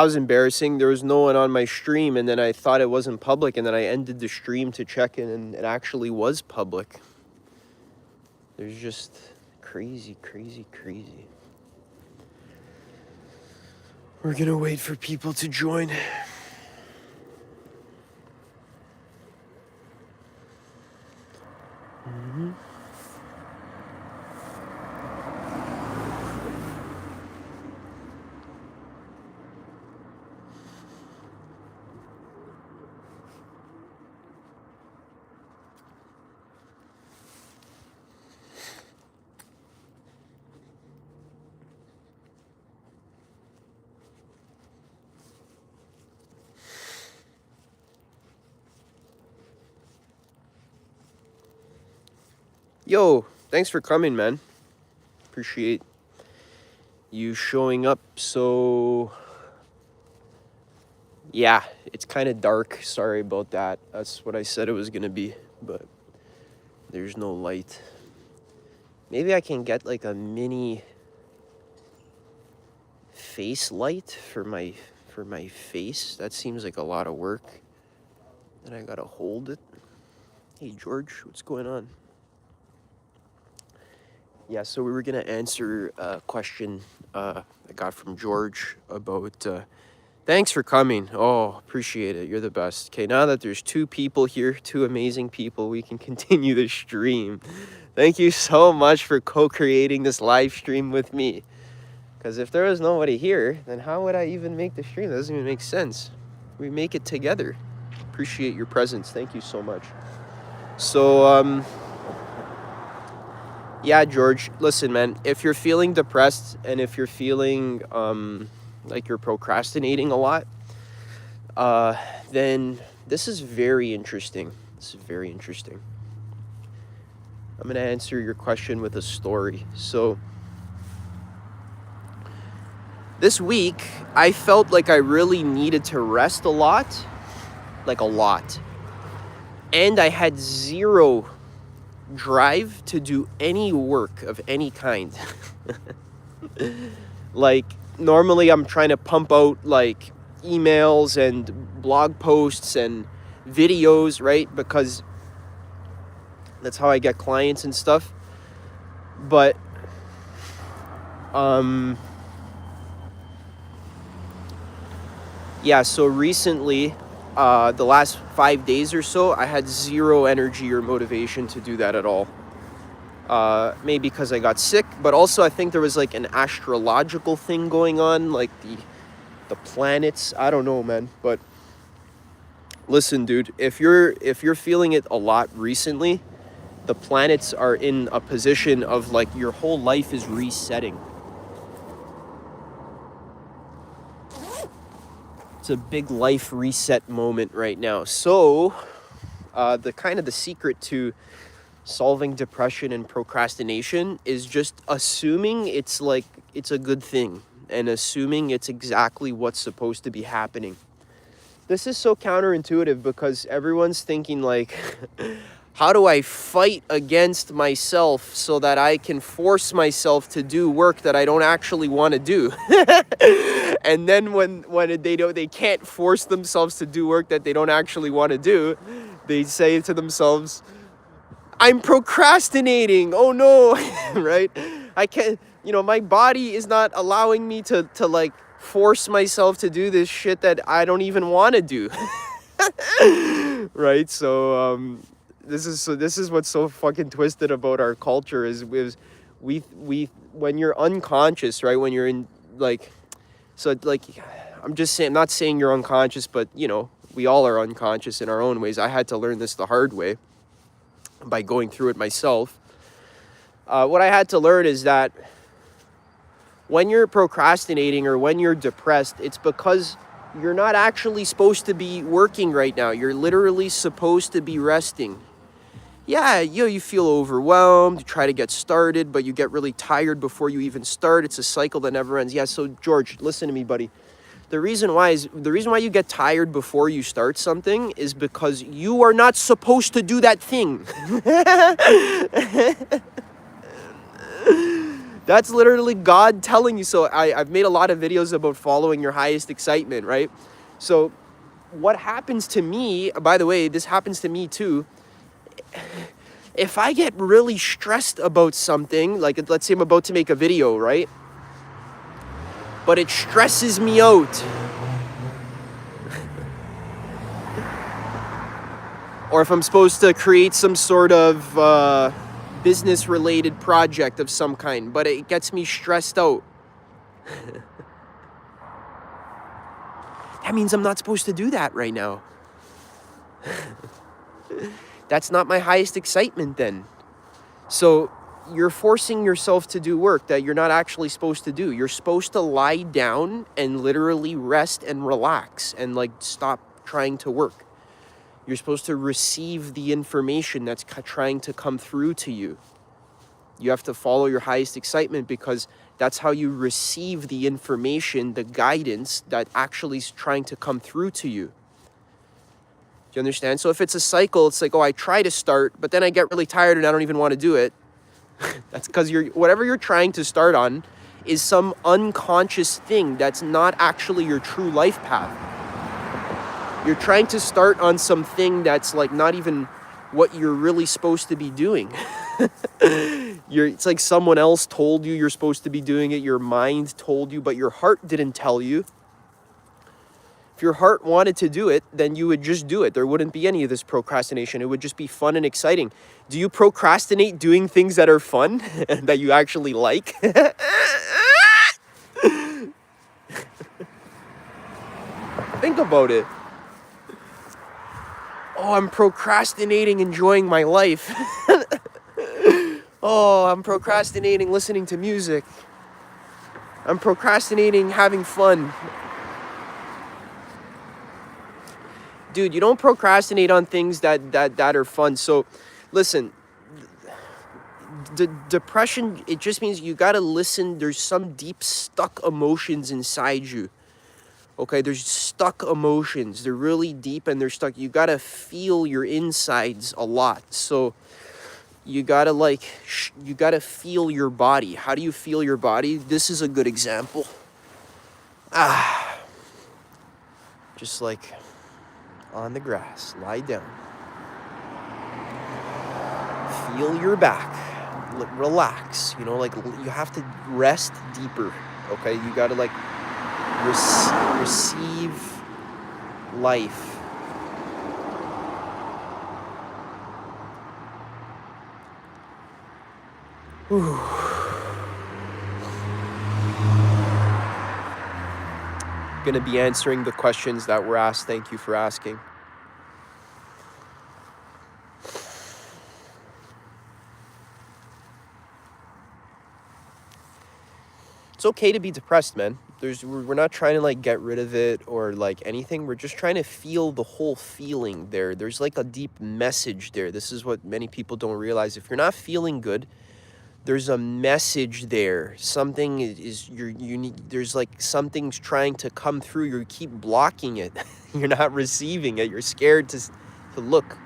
was embarrassing. There was no one on my stream, and then I thought it wasn't public, and then I ended the stream to check in, and it actually was public. There's just crazy. We're gonna wait for people to join. Yo, thanks for coming, man. Appreciate you showing up. So, yeah, it's kind of dark. Sorry about that. That's what I said it was gonna be, but there's no light. Maybe I can get like a mini face light for my face. That seems like a lot of work. Then I gotta hold it. Hey George, what's going on? Yeah, so we were gonna answer a question I got from George about thanks for coming. Oh, appreciate it. You're the best. Okay, now that there's 2 people here, 2 amazing people, we can continue the stream. Thank you so much for co-creating this live stream with me. Because if there was nobody here, then how would I even make the stream? That doesn't even make sense. We make it together. Appreciate your presence. Thank you so much. So, yeah, George, listen, man, if you're feeling depressed and if you're feeling like you're procrastinating a lot, then this is very interesting. This is very interesting. I'm going to answer your question with a story. So, this week, I felt like I really needed to rest a lot. Like a lot. And I had zero drive to do any work of any kind. Like, normally I'm trying to pump out like emails and blog posts and videos, right? Because that's how I get clients and stuff. But yeah, so recently, the last 5 days or so, I had zero energy or motivation to do that at all. Maybe because I got sick, but also I think there was like an astrological thing going on, like the planets. I don't know, man. But listen, dude, if you're feeling it a lot recently, the planets are in a position of like your whole life is resetting. It's a big life reset moment right now. So, the secret to solving depression and procrastination is just assuming it's a good thing and assuming it's exactly what's supposed to be happening. This is so counterintuitive because everyone's thinking like, how do I fight against myself so that I can force myself to do work that I don't actually want to do? And then when they can't force themselves to do work that they don't actually want to do, they say to themselves, I'm procrastinating. Oh no, right? I can't, my body is not allowing me to like force myself to do this shit that I don't even want to do. Right? So, this is what's so fucking twisted about our culture is we when you're unconscious, right? When you're in like, so like, I'm not saying you're unconscious, but we all are unconscious in our own ways. I had to learn this the hard way by going through it myself. What I had to learn is that when you're procrastinating or when you're depressed, it's because you're not actually supposed to be working right now. You're literally supposed to be resting. Yeah, you feel overwhelmed, you try to get started, but you get really tired before you even start. It's a cycle that never ends. Yeah, so George, listen to me, buddy. The reason why you get tired before you start something is because you are not supposed to do that thing. That's literally God telling you. So I've made a lot of videos about following your highest excitement, right? So what happens to me, by the way, this happens to me too. If I get really stressed about something, like let's say I'm about to make a video, right? But it stresses me out. Or if I'm supposed to create some sort of business related project of some kind, but it gets me stressed out. That means I'm not supposed to do that right now. That's not my highest excitement then. So you're forcing yourself to do work that you're not actually supposed to do. You're supposed to lie down and literally rest and relax and like stop trying to work. You're supposed to receive the information that's trying to come through to you. You have to follow your highest excitement because that's how you receive the information, the guidance that actually is trying to come through to you. Do you understand? So if it's a cycle, it's like, oh, I try to start, but then I get really tired and I don't even want to do it. That's because whatever you're trying to start on is some unconscious thing that's not actually your true life path. You're trying to start on something that's like not even what you're really supposed to be doing. It's like someone else told you you're supposed to be doing it. Your mind told you, but your heart didn't tell you. If your heart wanted to do it, then you would just do it. There wouldn't be any of this procrastination. It would just be fun and exciting. Do you procrastinate doing things that are fun, that you actually like? Think about it. Oh, I'm procrastinating enjoying my life. Oh, I'm procrastinating listening to music. I'm procrastinating having fun. Dude, you don't procrastinate on things that are fun. So, listen, depression, it just means you got to listen. There's some deep stuck emotions inside you. Okay, there's stuck emotions. They're really deep and they're stuck. You got to feel your insides a lot. So, you got to you got to feel your body. How do you feel your body? This is a good example. Just like on the grass, lie down. Feel your back. Relax. You know, like you have to rest deeper. Okay, you got to like receive life. Whew. Going to be answering the questions that were asked. Thank you for asking. It's okay to be depressed, man. We're not trying to like get rid of it or like anything. We're just trying to feel the whole feeling there. There's like a deep message there. This is what many people don't realize. If you're not feeling good, there's a message there. Something is you're unique. There's like something's trying to come through. You keep blocking it. You're not receiving it. You're scared to look.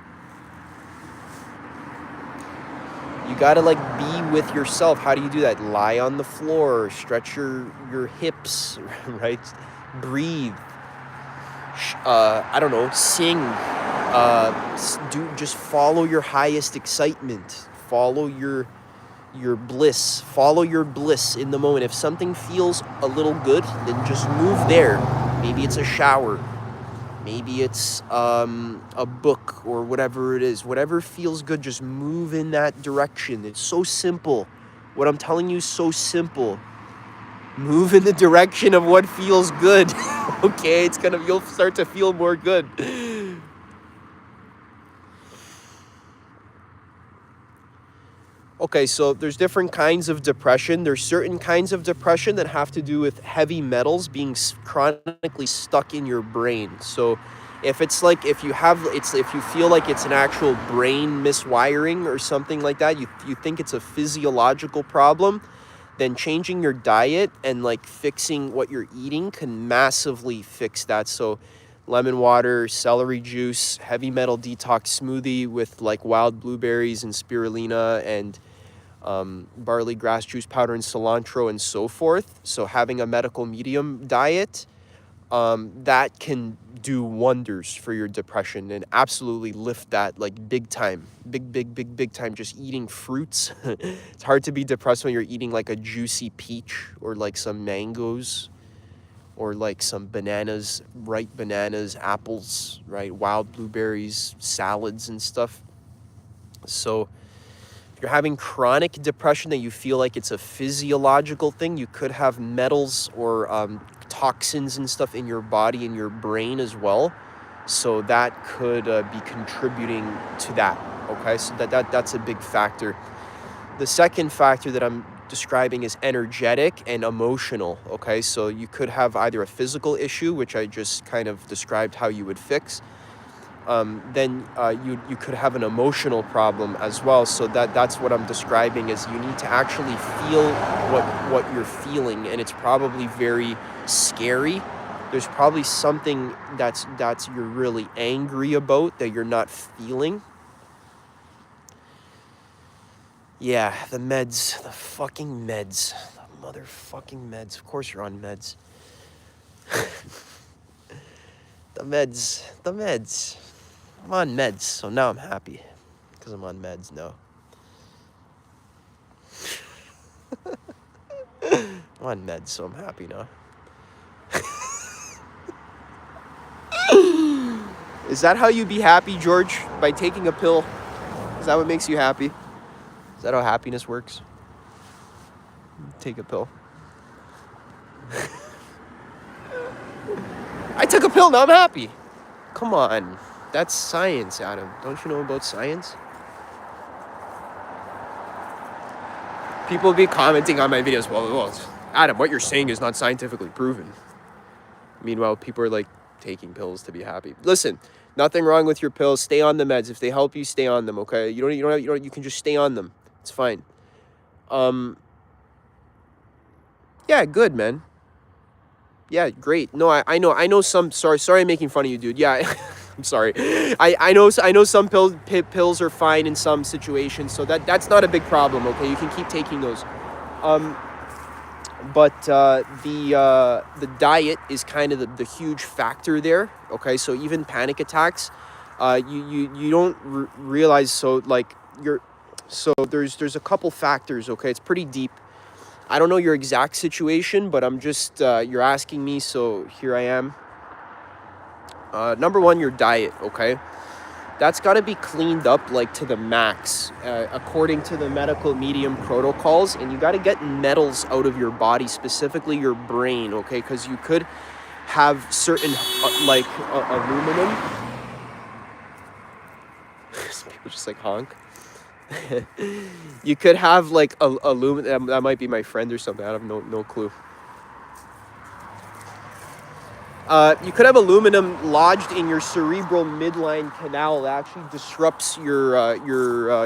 You gotta like be with yourself. How do you do that? Lie on the floor, stretch your hips, right? Breathe. I don't know. Sing. Just follow your highest excitement. Follow your bliss. Follow your bliss in the moment. If something feels a little good, then just move there. Maybe it's a shower. Maybe it's a book or whatever it is. Whatever feels good, just move in that direction. It's so simple. What I'm telling you is so simple. Move in the direction of what feels good. Okay, you'll start to feel more good. Okay, so there's different kinds of depression. There's certain kinds of depression that have to do with heavy metals being chronically stuck in your brain. So if you feel like it's an actual brain miswiring or something like that, you think it's a physiological problem, then changing your diet and like fixing what you're eating can massively fix that. So lemon water, celery juice, heavy metal detox smoothie with like wild blueberries and spirulina and barley grass juice powder and cilantro and so forth. So having a medical medium diet, that can do wonders for your depression and absolutely lift that like big time, big time. Just eating fruits. It's hard to be depressed when you're eating like a juicy peach or like some mangoes or like some bananas, ripe bananas, apples, right? Wild blueberries, salads and stuff. So if you're having chronic depression that you feel like it's a physiological thing, you could have metals or toxins and stuff in your body and your brain as well. So that could be contributing to that. Okay, so that's a big factor. The second factor that I'm describing is energetic and emotional. Okay, so you could have either a physical issue, which I just kind of described how you would fix. Then you could have an emotional problem as well. So that's what I'm describing is you need to actually feel what you're feeling, and it's probably very scary. There's probably something that's you're really angry about that you're not feeling. Yeah, the meds, the fucking meds, the motherfucking meds. Of course you're on meds. The meds. I'm on meds, so now I'm happy because I'm on meds now. I'm on meds, so I'm happy now. Is that how you be happy, George? By taking a pill? Is that what makes you happy? Is that how happiness works? Take a pill. I took a pill, now I'm happy. Come on. That's science, Adam. Don't you know about science? People be commenting on my videos, well, Adam, what you're saying is not scientifically proven. Meanwhile, people are like taking pills to be happy. Listen, nothing wrong with your pills. Stay on the meds. If they help you, stay on them, okay? You can just stay on them. It's fine. Yeah, good, man. Yeah, great. No, I know some. Sorry, I'm making fun of you, dude. Yeah, I'm sorry. I know some pills are fine in some situations, so that's not a big problem. Okay, you can keep taking those. But the diet is kind of the huge factor there. Okay, so even panic attacks, you don't realize. So like there's a couple factors. Okay, it's pretty deep. I don't know your exact situation, but I'm just, you're asking me, so here I am. Number one, your diet, okay? That's got to be cleaned up, like, to the max, according to the medical medium protocols, and you got to get metals out of your body, specifically your brain, okay? Because you could have certain, aluminum. People just, like, honk. You could have like aluminum. That might be my friend or something. I have no clue. You could have aluminum lodged in your cerebral midline canal. That actually disrupts your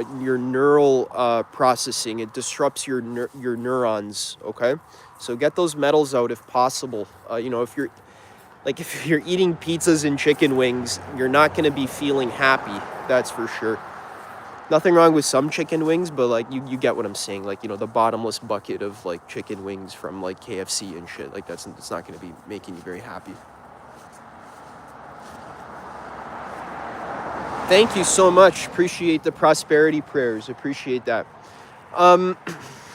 neural processing. It disrupts your neurons. Okay, so get those metals out if possible. If you're eating pizzas and chicken wings, you're not going to be feeling happy. That's for sure. Nothing wrong with some chicken wings, but like you get what I'm saying. Like, the bottomless bucket of like chicken wings from like KFC and shit. Like it's not going to be making you very happy. Thank you so much. Appreciate the prosperity prayers. Appreciate that.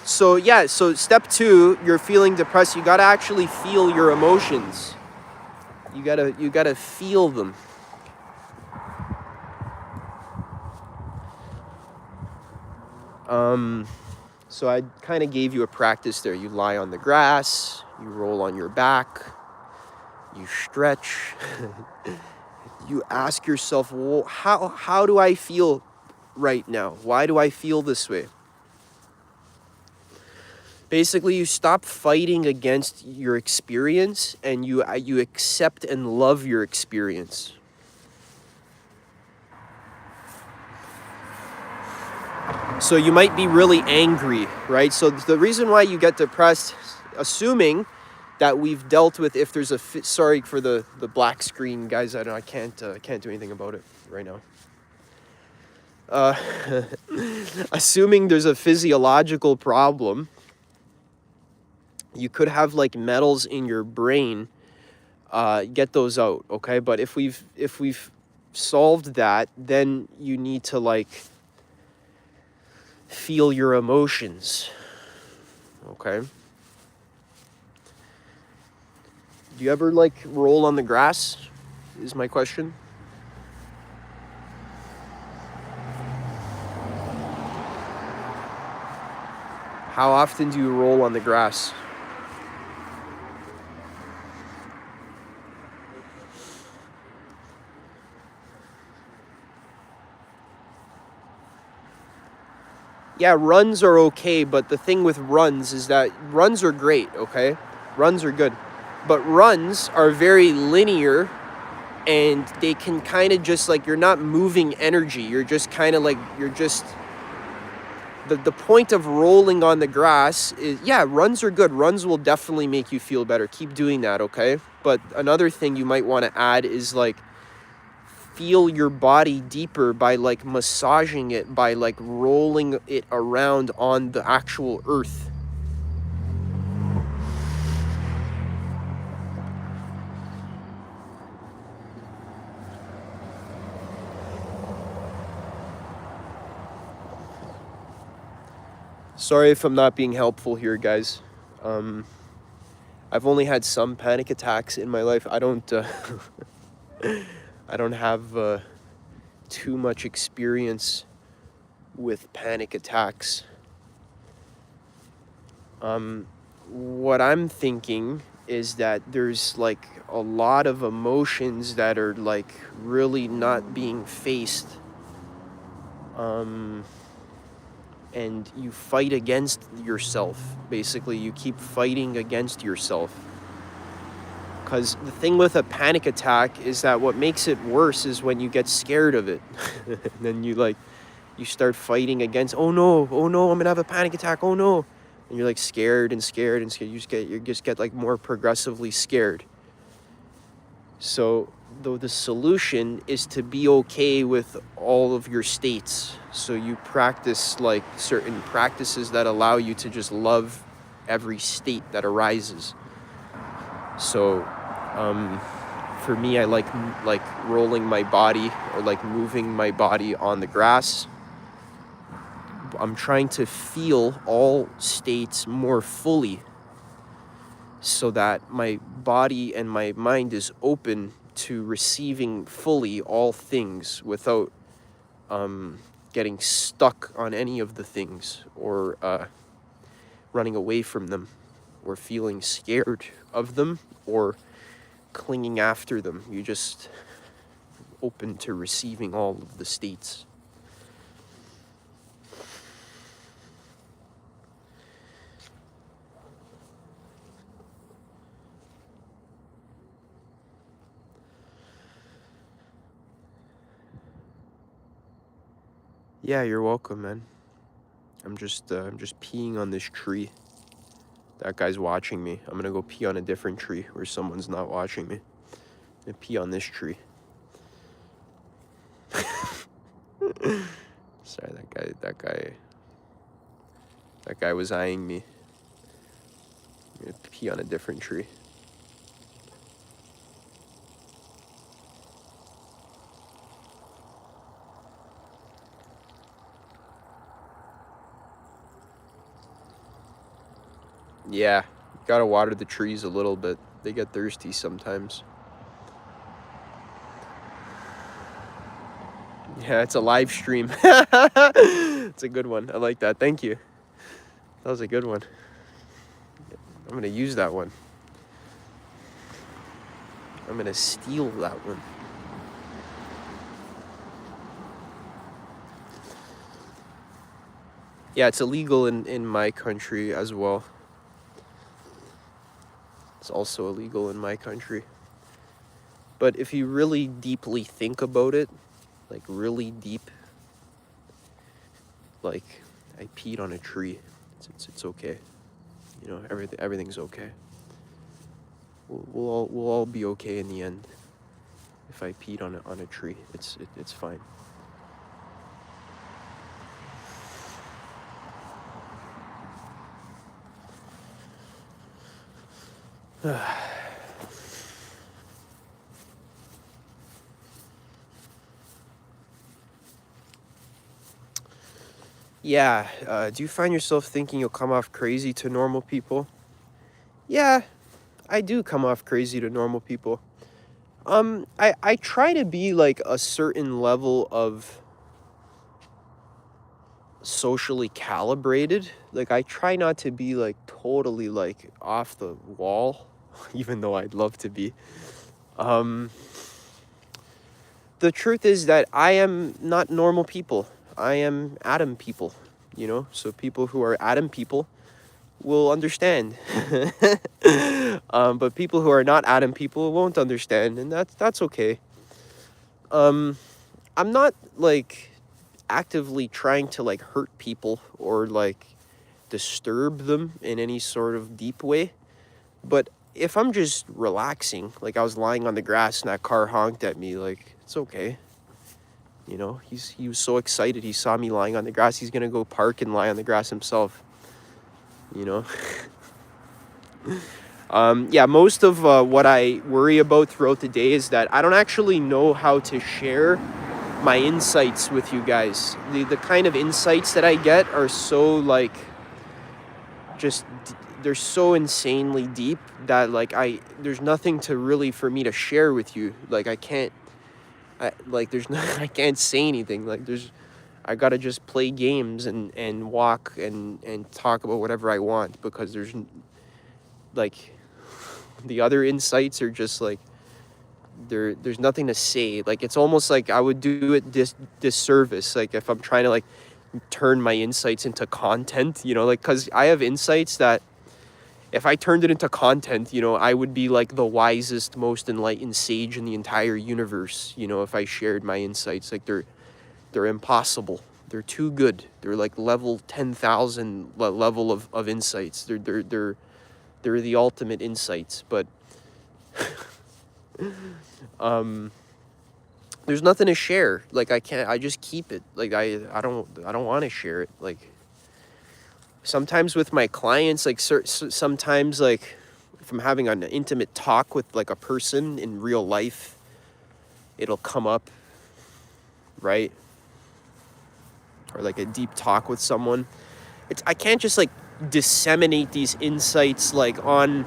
So step 2, you're feeling depressed. You got to actually feel your emotions. You got to feel them. So I kind of gave you a practice there. You lie on the grass, you roll on your back, you stretch, you ask yourself, well, how do I feel right now? Why do I feel this way? Basically, you stop fighting against your experience and you accept and love your experience. So you might be really angry, right? So the reason why you get depressed, assuming that we've dealt with, if there's sorry for the black screen, guys. I can't do anything about it right now. uh, assuming there's a physiological problem, you could have like metals in your brain. Get those out, okay? But if we've solved that, then you need to like feel your emotions, okay? Do you ever like roll on the grass? Is my question. How often do you roll on the grass? Yeah, runs are okay, but the thing with runs is that runs are great, okay? Runs are good. But runs are very linear, and they can kind of just like, you're not moving energy. You're just kind of like, you're just, the point of rolling on the grass is, yeah, runs are good. Runs will definitely make you feel better. Keep doing that, okay? But another thing you might want to add is like, feel your body deeper by like massaging it, by like rolling it around on the actual earth. Sorry if I'm not being helpful here, guys. I've only had some panic attacks in my life. I don't I don't have too much experience with panic attacks. What I'm thinking is that there's like a lot of emotions that are like really not being faced. And you fight against yourself. Basically, you keep fighting against yourself. Because the thing with a panic attack is that what makes it worse is when you get scared of it. And then you start fighting against, oh no, I'm gonna have a panic attack, oh no. And you're like scared and scared and scared. You just get like more progressively scared. So the solution is to be okay with all of your states. So you practice like certain practices that allow you to just love every state that arises. So for me, I like rolling my body or like moving my body on the grass. I'm trying to feel all states more fully so that my body and my mind is open to receiving fully all things without getting stuck on any of the things or running away from them or feeling scared of them or clinging after them. You just open to receiving all of the states. Yeah, you're welcome, man. I'm just peeing on this tree. That guy's watching me. I'm gonna go pee on a different tree where someone's not watching me. And pee on this tree. Sorry, that guy was eyeing me. I'm gonna pee on a different tree. Yeah, gotta water the trees a little bit. They get thirsty sometimes. Yeah, it's a live stream. It's a good one. I like that. Thank you. That was a good one. I'm gonna use that one. I'm gonna steal that one. Yeah, it's illegal in my country as well. It's also illegal in my country. But if you really deeply think about it, like really deep, like I peed on a tree, it's okay. You know, everything's okay. We'll all be okay in the end. If I peed on a tree, it's fine. Yeah, do you find yourself thinking you'll come off crazy to normal people? Yeah, I do come off crazy to normal people. I try to be like a certain level of socially calibrated. Like I try not to be like totally like off the wall, even though I'd love to be. Um, the truth is that I am not normal people. I am atom people, you know? So people who are atom people will understand. But people who are not atom people won't understand, and that's okay. Um, I'm not like actively trying to like hurt people or like disturb them in any sort of deep way. But if I'm just relaxing, like I was lying on the grass and that car honked at me, like it's okay. You know, he was so excited he saw me lying on the grass. He's gonna go park and lie on the grass himself. You know. Yeah, most of what I worry about throughout the day is that I don't actually know how to share my insights with you guys. The kind of insights that I get are so like just they're so insanely deep that like there's nothing to really for me to share with you. Like I can't there's no I can't say anything. Like I gotta just play games and walk and talk about whatever I want because like the other insights are just like there's nothing to say. Like it's almost like I would do it disservice like if I'm trying to like turn my insights into content, you know, like cuz I have insights that if I turned it into content, you know, I would be like the wisest, most enlightened sage in the entire universe, you know, if I shared my insights. Like they're impossible. They're too good. They're like level 10,000 level of insights. They're the ultimate insights, but there's nothing to share. Like I just keep it. Like I don't want to share it. Like sometimes with my clients, like sometimes like if I'm having an intimate talk with like a person in real life, it'll come up, right? Or like a deep talk with someone. I can't just like disseminate these insights like on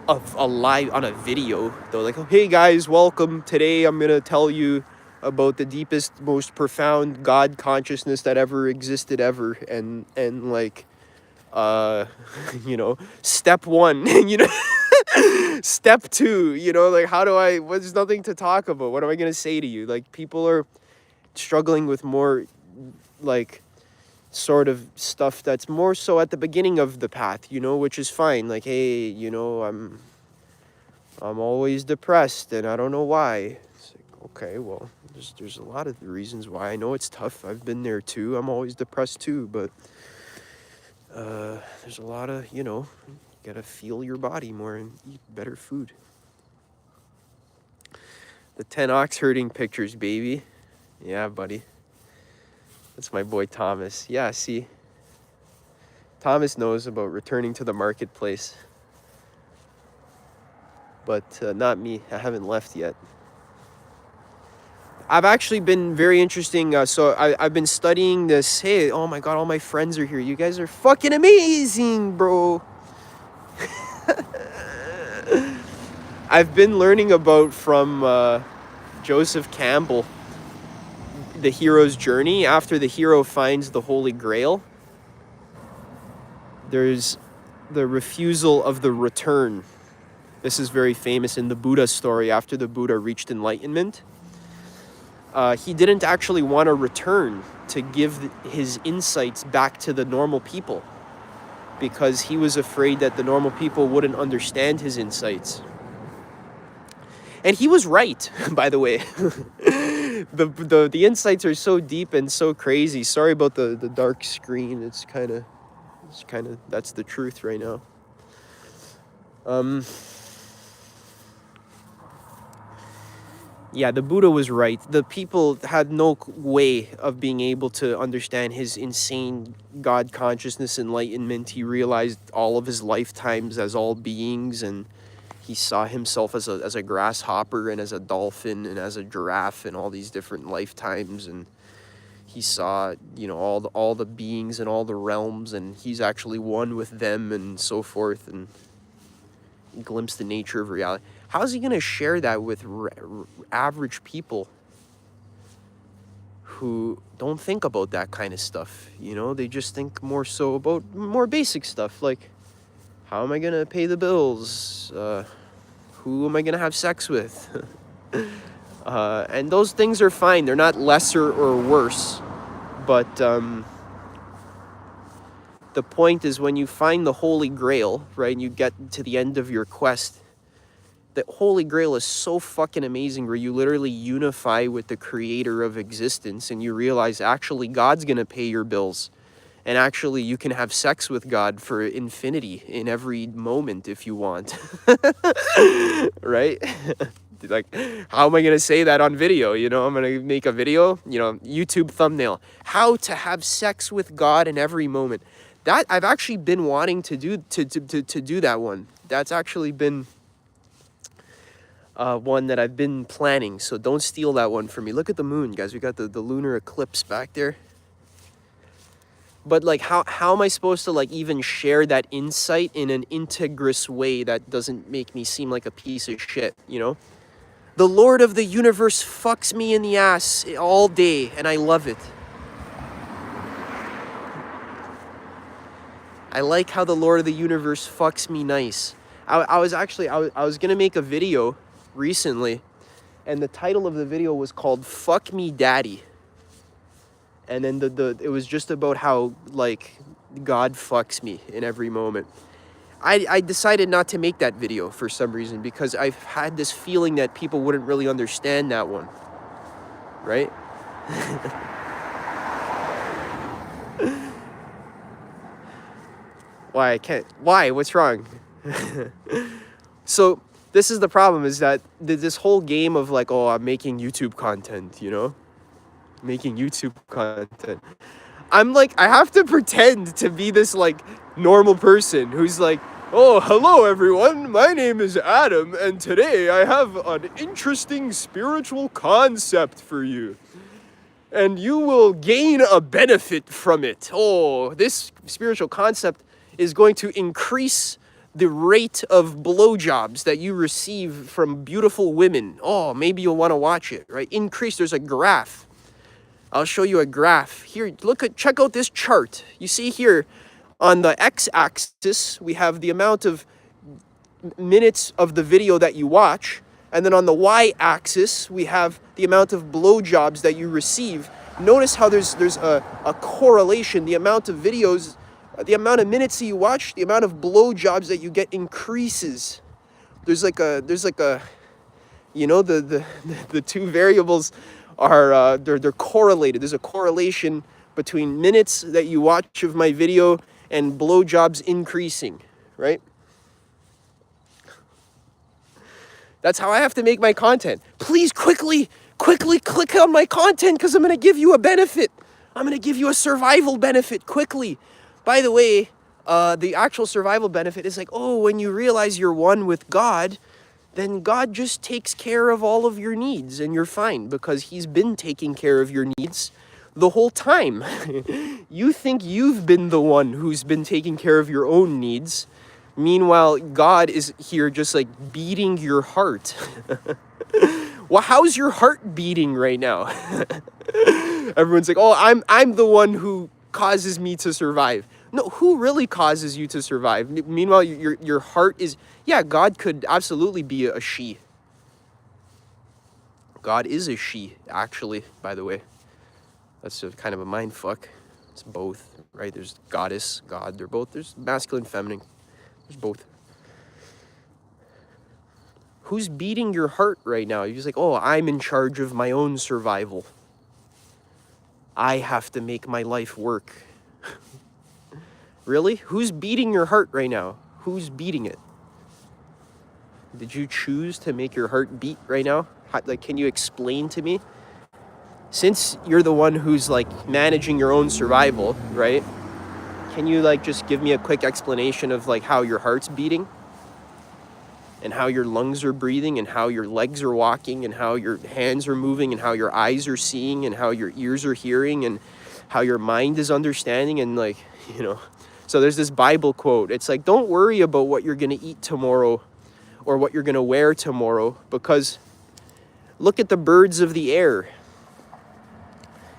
a live on a video though, like, oh, hey guys, welcome. Today I'm gonna tell you about the deepest, most profound God consciousness that ever existed ever, and like you know, step one, you know, step two, you know, like there's nothing to talk about. What am I gonna say to you? Like people are struggling with more like sort of stuff that's more so at the beginning of the path, you know, which is fine. Like, hey, you know, I'm always depressed and I don't know why. It's like, okay, well, there's a lot of reasons why. I know it's tough. I've been there too. I'm always depressed too, but there's a lot of, you know, you gotta feel your body more and eat better food. The 10 ox herding pictures, baby. Yeah, buddy. That's my boy Thomas. Yeah, see? Thomas knows about returning to the marketplace. But not me. I haven't left yet. I've actually been very interesting. I've been studying this. Hey, oh my God, all my friends are here. You guys are fucking amazing, bro. I've been learning about from Joseph Campbell, the hero's journey. After the hero finds the Holy Grail, there's the refusal of the return. This is very famous in the Buddha story. After the Buddha reached enlightenment, he didn't actually want to return to give his insights back to the normal people because he was afraid that the normal people wouldn't understand his insights. And he was right, by the way. The insights are so deep and so crazy. Sorry about the dark screen. It's kind of that's the truth right now. Yeah, the Buddha was right. The people had no way of being able to understand his insane God consciousness enlightenment. He realized all of his lifetimes as all beings, and he saw himself as a grasshopper and as a dolphin and as a giraffe and all these different lifetimes, and he saw, you know, all the beings and all the realms, and he's actually one with them and so forth, and glimpse the nature of reality. How's he going to share that with average people who don't think about that kind of stuff? You know, they just think more so about more basic stuff, like, how am I going to pay the bills? Who am I going to have sex with? And those things are fine. They're not lesser or worse. But the point is, when you find the Holy Grail, right, and you get to the end of your quest, the Holy Grail is so fucking amazing, where you literally unify with the creator of existence, and you realize actually God's gonna pay your bills, and actually you can have sex with God for infinity in every moment if you want. Right? Like, how am I gonna say that on video? You know, I'm gonna make a video, you know, YouTube thumbnail, how to have sex with God in every moment. That I've actually been wanting to do to do that one. That's actually been one that I've been planning, so don't steal that one from me. Look at the moon, guys. We got the lunar eclipse back there. But like, how am I supposed to like even share that insight in an integrous way that doesn't make me seem like a piece of shit, you know? The Lord of the universe fucks me in the ass all day, and I love it. I like how the Lord of the universe fucks me nice. I was gonna make a video recently, and the title of the video was called "Fuck Me Daddy," and then it was just about how like God fucks me in every moment. I decided not to make that video for some reason, because I've had this feeling that people wouldn't really understand that one, right? Why I can't? Why? What's wrong? So this is the problem, is that this whole game of like, oh, I'm making YouTube content, you know? Making YouTube content. I'm like, I have to pretend to be this like normal person who's like, oh, hello everyone, my name is Adam, and today I have an interesting spiritual concept for you. And you will gain a benefit from it. Oh, this spiritual concept is going to increase the rate of blowjobs that you receive from beautiful women. Oh, maybe you'll want to watch it, right? Increase, there's a graph. I'll show you a graph. Here, check out this chart. You see here, on the x-axis, we have the amount of minutes of the video that you watch, and then on the y-axis, we have the amount of blowjobs that you receive. Notice how there's a correlation. The amount of videos, the amount of minutes that you watch, the amount of blowjobs that you get increases. There's like a, you know, the two variables are they're correlated. There's a correlation between minutes that you watch of my video and blowjobs increasing, right? That's how I have to make my content. Please quickly click on my content, because I'm going to give you a benefit. I'm going to give you a survival benefit quickly. By the way, the actual survival benefit is like, oh, when you realize you're one with God, then God just takes care of all of your needs, and you're fine, because he's been taking care of your needs the whole time. You think you've been the one who's been taking care of your own needs. Meanwhile, God is here just like beating your heart. Well, how's your heart beating right now? Everyone's like, oh, I'm the one who causes me to survive. No, who really causes you to survive? Meanwhile, your heart is, yeah, God could absolutely be a she. God is a she, actually, by the way. That's a kind of a mind fuck. It's both, right? There's goddess, God. They're both. There's masculine, feminine. There's both. Who's beating your heart right now? You're just like, oh, I'm in charge of my own survival. I have to make my life work. Really? Who's beating your heart right now? Who's beating it? Did you choose to make your heart beat right now? Like, can you explain to me? Since you're the one who's like managing your own survival, right? Can you like just give me a quick explanation of like how your heart's beating and how your lungs are breathing and how your legs are walking and how your hands are moving and how your eyes are seeing and how your ears are hearing and how your mind is understanding and like, you know. So there's this Bible quote. It's like, don't worry about what you're going to eat tomorrow or what you're going to wear tomorrow, because look at the birds of the air.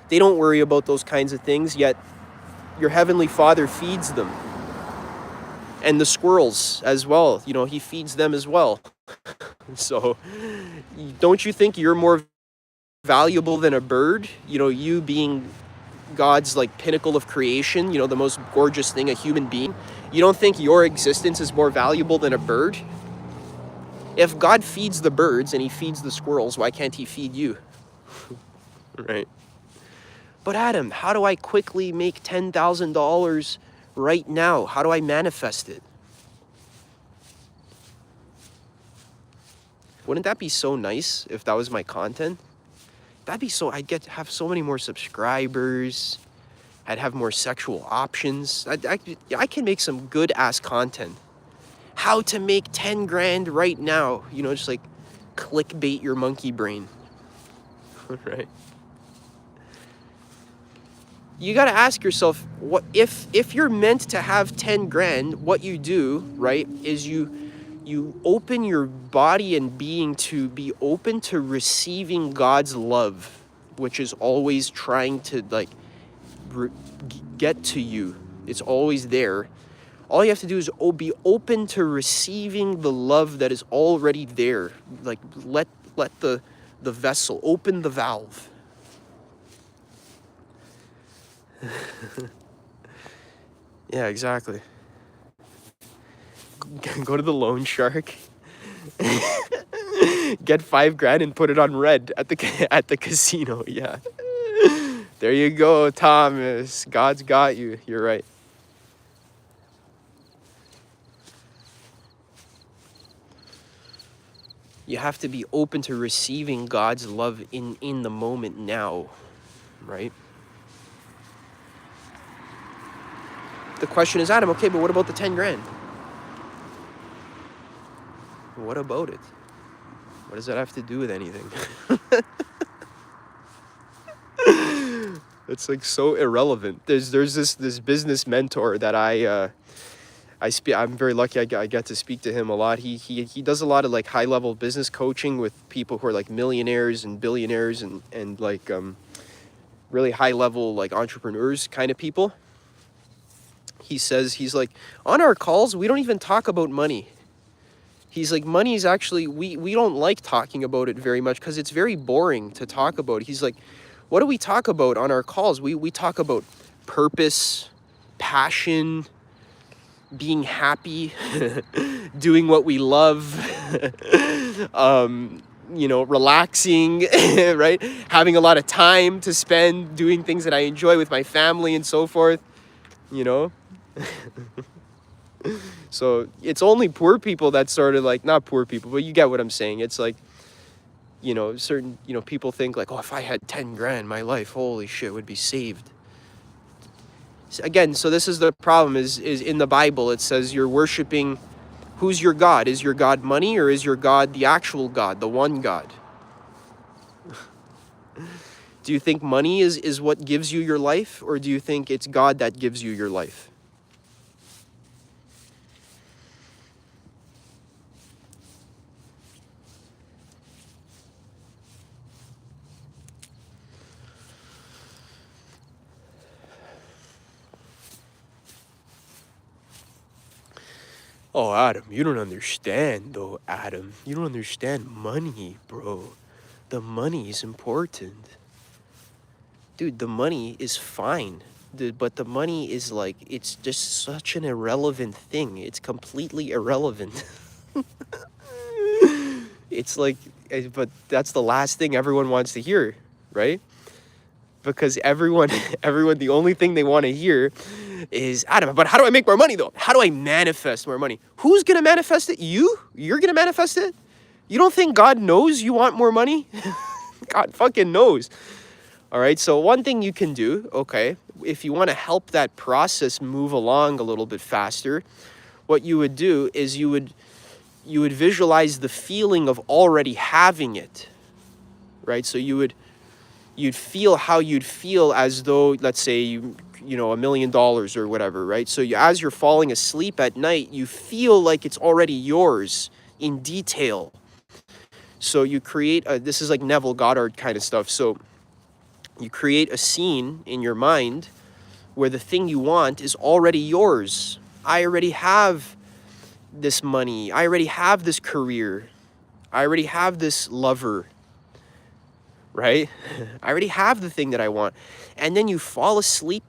They don't worry about those kinds of things, yet your heavenly Father feeds them. And the squirrels as well, you know, he feeds them as well. So don't you think you're more valuable than a bird? You know, you being God's like pinnacle of creation, you know, the most gorgeous thing, a human being. You don't think your existence is more valuable than a bird? If God feeds the birds and he feeds the squirrels, why can't he feed you? Right? But Adam, how do I quickly make $10,000 right now? How do I manifest it? Wouldn't that be so nice if that was my content? That'd be so, I'd have so many more subscribers. I'd have more sexual options. I can make some good ass content. How to make 10 grand right now. You know, just like clickbait your monkey brain. Right? You got to ask yourself, what if you're meant to have 10 grand, what you do, right, is you open your body and being to be open to receiving God's love, which is always trying to like get to you. It's always there. All you have to do is be open to receiving the love that is already there. Like let the vessel, open the valve. Yeah, exactly. Go to the loan shark. Get 5 grand and put it on red at the casino. Yeah. There you go, Thomas. God's got you. You're right. You have to be open to receiving God's love in the moment now, right? The question is, Adam, okay, but what about the 10 grand? What about it? What does that have to do with anything? It's like so irrelevant. There's this business mentor that I'm very lucky I get to speak to him a lot. He does a lot of like high level business coaching with people who are like millionaires and billionaires and like really high level like entrepreneurs kind of people. He says, he's like, on our calls we don't even talk about money. He's like, money is actually, we don't like talking about it very much because it's very boring to talk about. He's like, what do we talk about on our calls? We talk about purpose, passion, being happy, doing what we love, you know, relaxing, right? Having a lot of time to spend doing things that I enjoy with my family and so forth, you know? So it's only poor people that sort of like, not poor people, but you get what I'm saying. It's like, you know, certain, you know, people think like, oh, if I had 10 grand, my life, holy shit, would be saved. Again, so this is the problem is in the Bible, it says you're worshiping, who's your God? Is your God money or is your God the actual God, the one God? Do you think money is what gives you your life, or do you think it's God that gives you your life? Oh, Adam, you don't understand, though, Adam. You don't understand money, bro. The money is important. Dude, the money is fine. But the money is like, it's just such an irrelevant thing. It's completely irrelevant. It's like, but that's the last thing everyone wants to hear, right? Because everyone, the only thing they want to hear is, Adam, but how do I make more money though? How do I manifest more money? Who's going to manifest it? You? You're going to manifest it? You don't think God knows you want more money? God fucking knows. All right. So one thing you can do, okay, if you want to help that process move along a little bit faster, what you would do is you would visualize the feeling of already having it, right? So you'd feel how you'd feel as though, let's say, you know, $1 million or whatever, right? So as you're falling asleep at night, you feel like it's already yours in detail. So you create this is like Neville Goddard kind of stuff. So you create a scene in your mind where the thing you want is already yours. I already have this money. I already have this career. I already have this lover, right? I already have the thing that I want. And then you fall asleep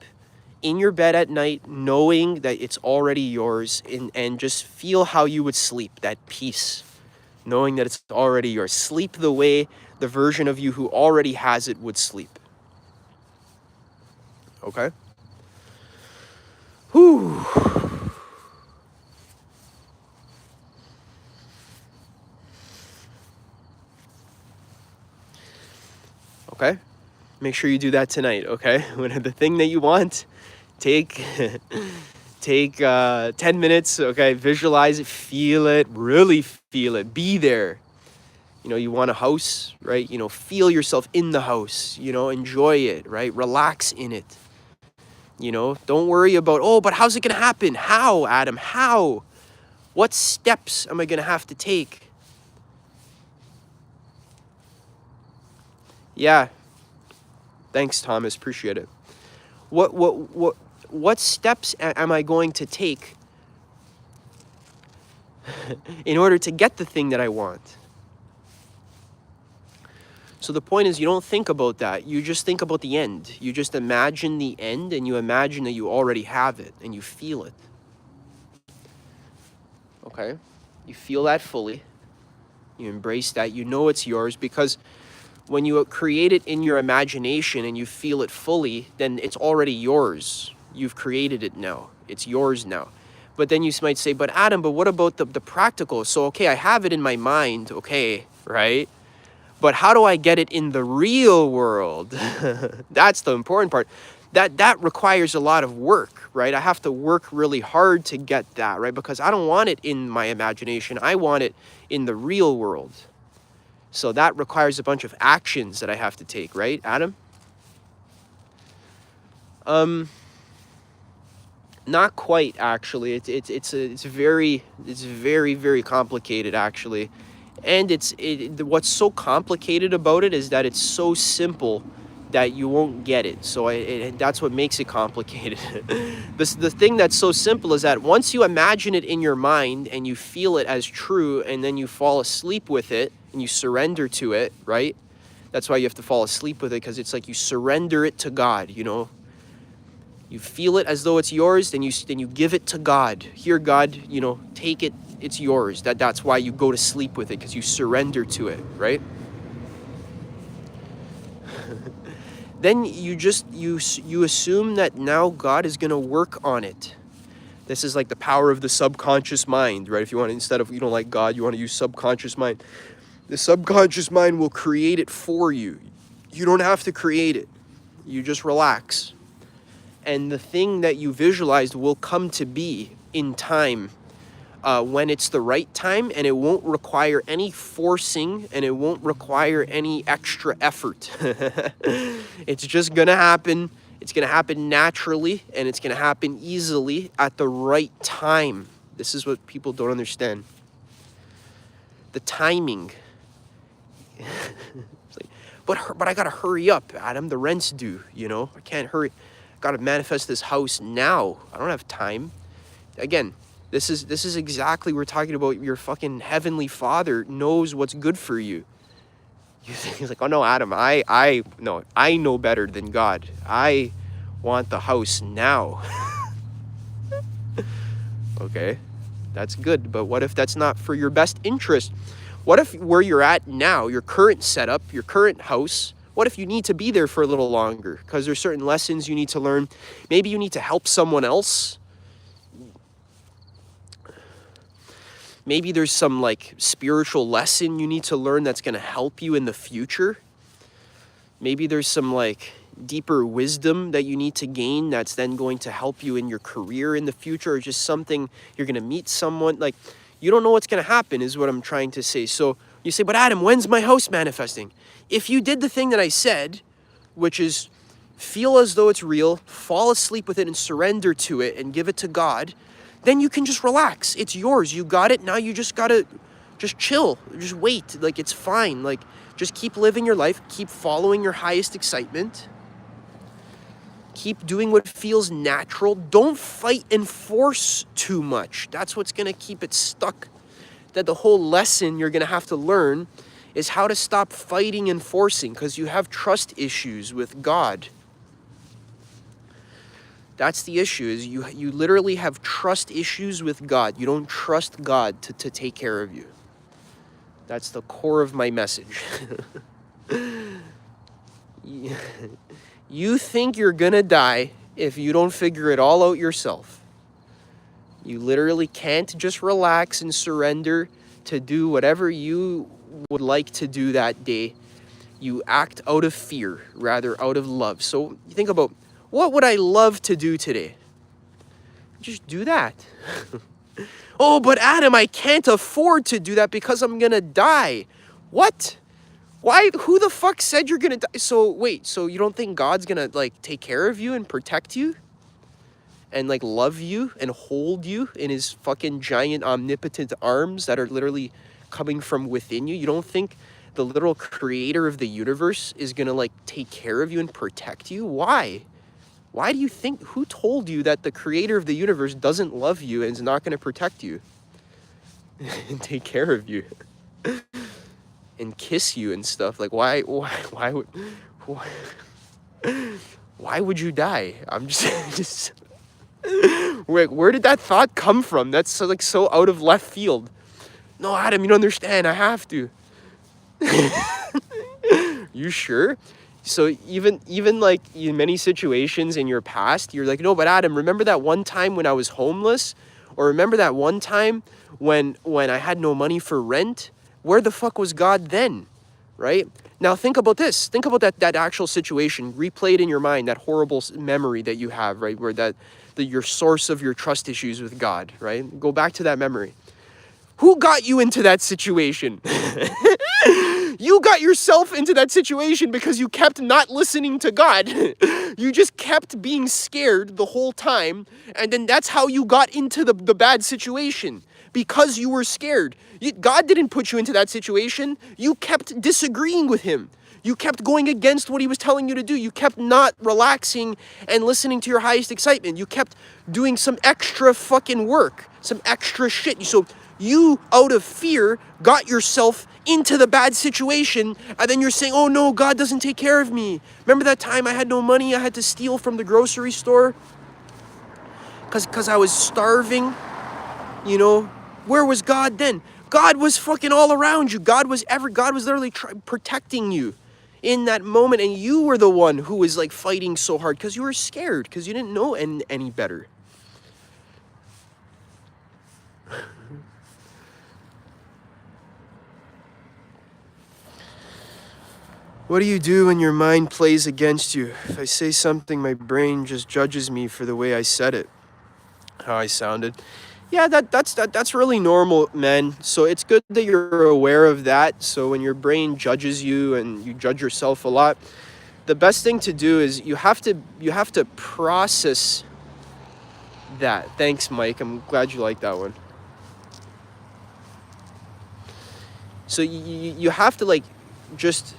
in your bed at night knowing that it's already yours, and just feel how you would sleep, that peace, knowing that it's already yours. Sleep the way the version of you who already has it would sleep. Okay? Whew. Okay? Make sure you do that tonight, okay? When the thing that you want, take 10 minutes, okay? Visualize it, feel it, really feel it, be there. You know, you want a house, right? You know, feel yourself in the house, you know, enjoy it, right? Relax in it. You know, don't worry about, oh, but how's it going to happen? How, Adam? How? What steps am I going to have to take? Yeah. Thanks, Thomas. Appreciate it. What steps am I going to take in order to get the thing that I want? So the point is, you don't think about that. You just think about the end. You just imagine the end, and you imagine that you already have it and you feel it. Okay? You feel that fully. You embrace that. You know it's yours, because when you create it in your imagination and you feel it fully, then it's already yours. You've created it now. It's yours now. But then you might say, but Adam, but what about the practical? So, okay, I have it in my mind, okay, right? But how do I get it in the real world? That's the important part. That requires a lot of work, right? I have to work really hard to get that, right? Because I don't want it in my imagination. I want it in the real world. So that requires a bunch of actions that I have to take, right, Adam? Not quite, actually. It's very very complicated, actually. And what's so complicated about it is that it's so simple that you won't get it. So that's what makes it complicated. The thing that's so simple is that once you imagine it in your mind and you feel it as true, and then you fall asleep with it and you surrender to it, right? That's why you have to fall asleep with it, because it's like you surrender it to God, you know? You feel it as though it's yours, then you give it to God. Here, God, you know, take it. It's yours. That's why you go to sleep with it, because you surrender to it, right? Then you assume that now God is going to work on it. This is like the power of the subconscious mind, right? If you want, instead of, you don't like God, you want to use subconscious mind. The subconscious mind will create it for you. You don't have to create it. You just relax. And the thing that you visualized will come to be in time, when it's the right time, and it won't require any forcing, and it won't require any extra effort. It's just going to happen. It's going to happen naturally, and it's going to happen easily at the right time. This is what people don't understand. The timing. It's like, but I got to hurry up, Adam. The rent's due, you know. I can't hurry. Got to manifest this house now. I don't have time. Again, this is exactly, we're talking about your fucking heavenly Father knows what's good for you. You think he's like, oh no, Adam, I know better than God. I want the house now. Okay, that's good, but what if that's not for your best interest? What if where you're at now, your current setup, your current house, What if you need to be there for a little longer because there's certain lessons you need to learn? Maybe you need to help someone else. Maybe there's some like spiritual lesson you need to learn that's going to help you in the future. Maybe there's some like deeper wisdom that you need to gain that's then going to help you in your career in the future, or just something you're going to meet someone. Like, you don't know what's going to happen is what I'm trying to say. So you say, but Adam, when's my house manifesting? If you did the thing that I said, which is feel as though it's real, fall asleep with it and surrender to it and give it to God, then you can just relax. It's yours. You got it. Now you just got to just chill. Just wait. Like, it's fine. Like, just keep living your life. Keep following your highest excitement. Keep doing what feels natural. Don't fight and force too much. That's what's going to keep it stuck. That the whole lesson you're going to have to learn is how to stop fighting and forcing, because you have trust issues with God. That's the issue, is you literally have trust issues with God. You don't trust God to take care of you. That's the core of my message. You think you're gonna die if you don't figure it all out yourself. You literally can't just relax and surrender to do whatever you would like to do that day. You act out of fear rather out of love. So you think about, what would I love to do today? Just do that. Oh, but Adam, I can't afford to do that because I'm gonna die. What? Why? Who the fuck said you're gonna die? So wait, so you don't think God's gonna like take care of you and protect you? And like love you and hold you in his fucking giant omnipotent arms that are literally coming from within you? You don't think the literal creator of the universe is gonna like take care of you and protect you? Why? Why do you think, who told you that the creator of the universe doesn't love you and is not going to protect you and take care of you and kiss you and stuff? Like, why would you die? I'm just where did that thought come from? That's so out of left field. No, Adam, you don't understand. I have to. You sure? So even like in many situations in your past, you're like, no, but Adam, remember that one time when I was homeless? Or remember that one time when I had no money for rent? Where the fuck was God then? Right? Now think about this. Think about that actual situation. Replay it in your mind, that horrible memory that you have, right? Where your source of your trust issues with God, right? Go back to that memory. Who got you into that situation? You got yourself into that situation because you kept not listening to God. You just kept being scared the whole time. And then that's how you got into the bad situation. Because you were scared. God didn't put you into that situation. You kept disagreeing with him. You kept going against what he was telling you to do. You kept not relaxing and listening to your highest excitement. You kept doing some extra fucking work. Some extra shit. So you, out of fear, got yourself into the bad situation, and then you're saying, oh no, God doesn't take care of me. Remember that time I had no money, I had to steal from the grocery store? Because I was starving, you know? Where was God then? God was fucking all around you. God was literally protecting you in that moment, and you were the one who was like fighting so hard because you were scared, because you didn't know any better. What do you do when your mind plays against you? If I say something, my brain just judges me for the way I said it, how I sounded. Yeah, that's really normal, man. So it's good that you're aware of that. So when your brain judges you and you judge yourself a lot, the best thing to do is you have to process that. Thanks, Mike. I'm glad you like that one. So you have to like just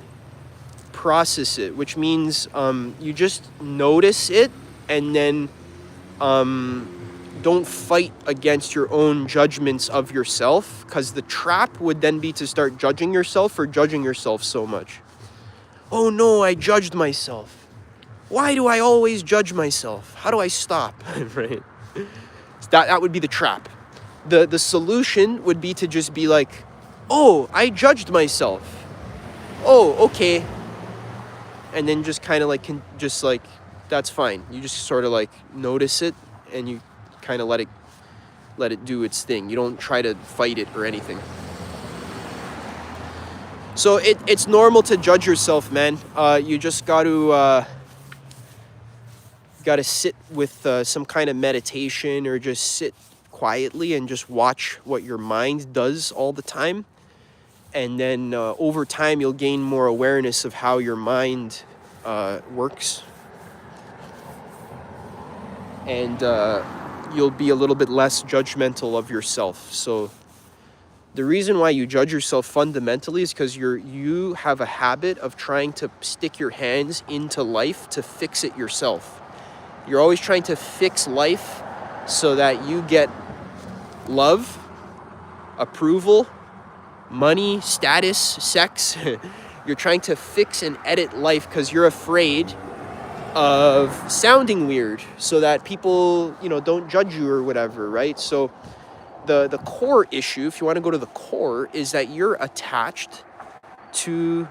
process it, which means you just notice it and then don't fight against your own judgments of yourself, because the trap would then be to start judging yourself for judging yourself so much. Oh no, I judged myself. Why do I always judge myself? How do I stop? Right? That would be the trap. The solution would be to just be like, oh, I judged myself. Oh, okay. and then just kind of like just like that's fine. You just sort of like notice it, and you kind of let it do its thing. You don't try to fight it or anything. So it's normal to judge yourself, man. You just gotta sit with some kind of meditation, or just sit quietly and just watch what your mind does all the time. And then over time, you'll gain more awareness of how your mind works. And you'll be a little bit less judgmental of yourself. So the reason why you judge yourself fundamentally is because you have a habit of trying to stick your hands into life to fix it yourself. You're always trying to fix life so that you get love, approval, money, status, sex. You're trying to fix and edit life because you're afraid of sounding weird, so that people, don't judge you or whatever, right? So the core issue, if you want to go to the core, is that you're attached to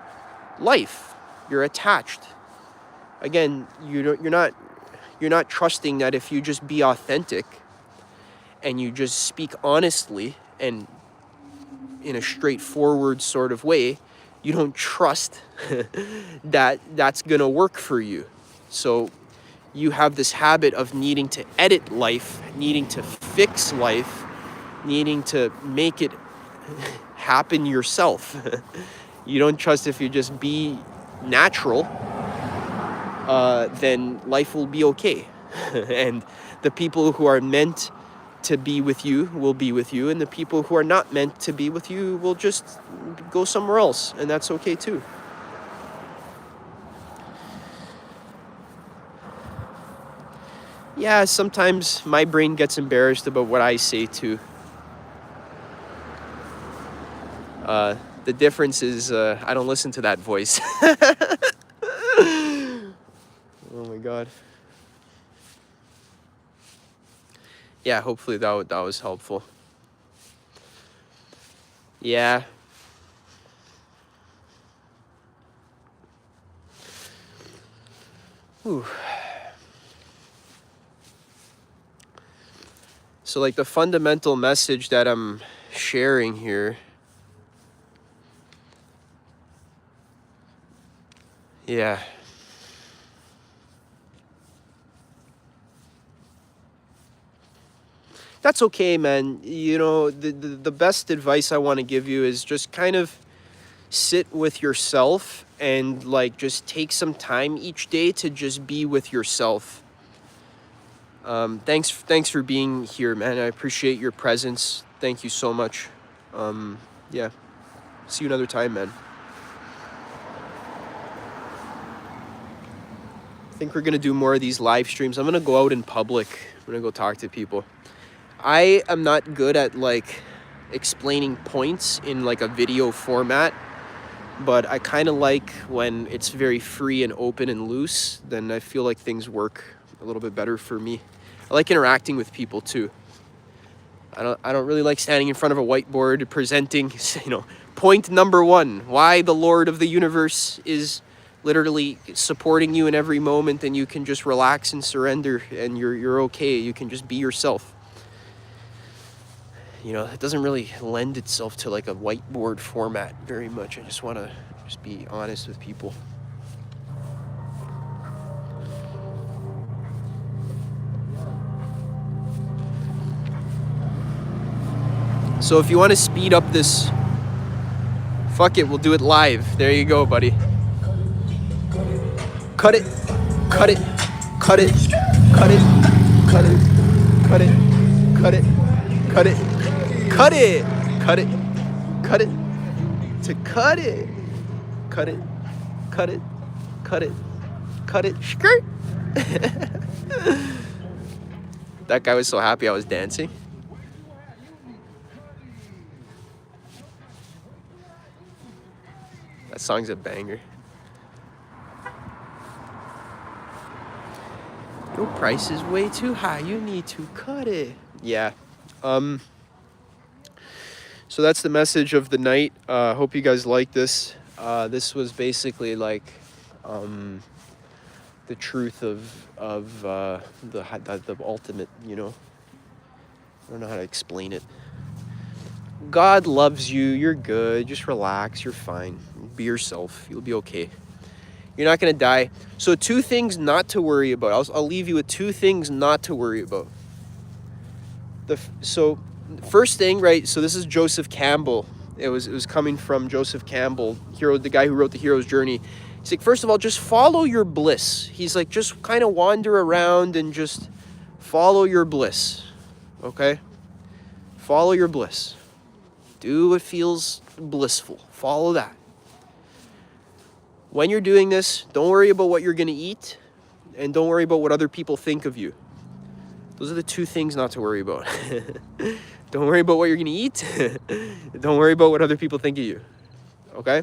life. You're attached. Again, you're not trusting that if you just be authentic and you just speak honestly and in a straightforward sort of way, you don't trust that that's going to work for you. So you have this habit of needing to edit life, needing to fix life, needing to make it happen yourself. You don't trust if you just be natural, then life will be okay. And the people who are meant to be with you will be with you, and the people who are not meant to be with you will just go somewhere else, and that's okay too. Yeah, sometimes my brain gets embarrassed about what I say too. The difference is I don't listen to that voice. Oh my God. Yeah, hopefully that was helpful. Yeah. Whew. So like the fundamental message that I'm sharing here, yeah. That's okay, man. The best advice I want to give you is just kind of sit with yourself and like just take some time each day to just be with yourself. Thanks for being here, man. I appreciate your presence. Thank you so much. Yeah. See you another time, man. I think we're gonna do more of these live streams. I'm gonna go out in public. I'm gonna go talk to people. I am not good at like explaining points in like a video format, but I kind of like when it's very free and open and loose. Then I feel like things work a little bit better for me. I like interacting with people too. I don't really like standing in front of a whiteboard presenting, point number 1, why the Lord of the universe is literally supporting you in every moment, and you can just relax and surrender, and you're okay. You can just be yourself. It doesn't really lend itself to like a whiteboard format very much. I just want to just be honest with people. So if you want to speed up this, fuck it, we'll do it live. There you go, buddy. Cut it, cut it, cut it, cut it, cut it, cut it, cut it, cut it, cut it, cut it, cut it, to cut it, cut it, cut it, cut it, cut it, skirt. That guy was so happy I was dancing. That song's a banger. Your price is way too high. You need to cut it. Yeah. So that's the message of the night. Hope you guys like this. This was basically like the truth of the ultimate, you know. I don't know how to explain it. God loves you. You're good. Just relax. You're fine. Be yourself. You'll be okay. You're not going to die. So 2 things not to worry about. I'll leave you with 2 things not to worry about. So first thing, right? So this is Joseph Campbell. It was coming from Joseph Campbell, the guy who wrote The Hero's Journey. He's like, first of all, just follow your bliss. He's like, just kind of wander around and just follow your bliss. Okay? Follow your bliss. Do what feels blissful. Follow that. When you're doing this, don't worry about what you're going to eat, and don't worry about what other people think of you. Those are the 2 things not to worry about. Don't worry about what you're going to eat. Don't worry about what other people think of you. Okay?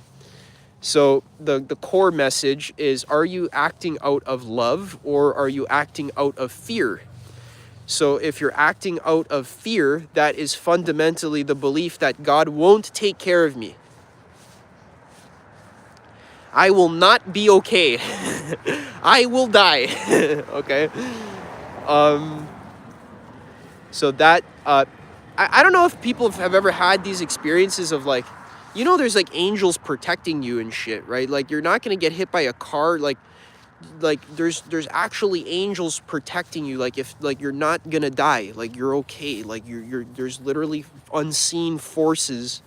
So the core message is, are you acting out of love or are you acting out of fear? So if you're acting out of fear, that is fundamentally the belief that God won't take care of me. I will not be okay. I will die. Okay? So that, I don't know if people have ever had these experiences of like, you know, there's like angels protecting you and shit, right? Like you're not going to get hit by a car. Like there's actually angels protecting you. Like if like you're not going to die, like you're okay. Like there's literally unseen forces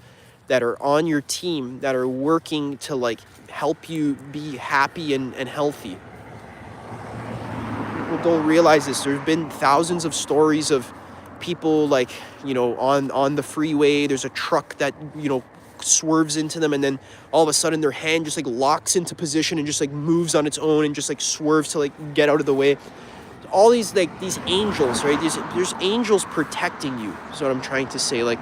that are on your team that are working to like help you be happy and healthy. People don't realize this. There's been thousands of stories of people like, you know, on the freeway, there's a truck that, you know, swerves into them, and then all of a sudden their hand just like locks into position and just like moves on its own and just like swerves to like get out of the way. All these like these angels, right? There's angels protecting you. Is what I'm trying to say. Like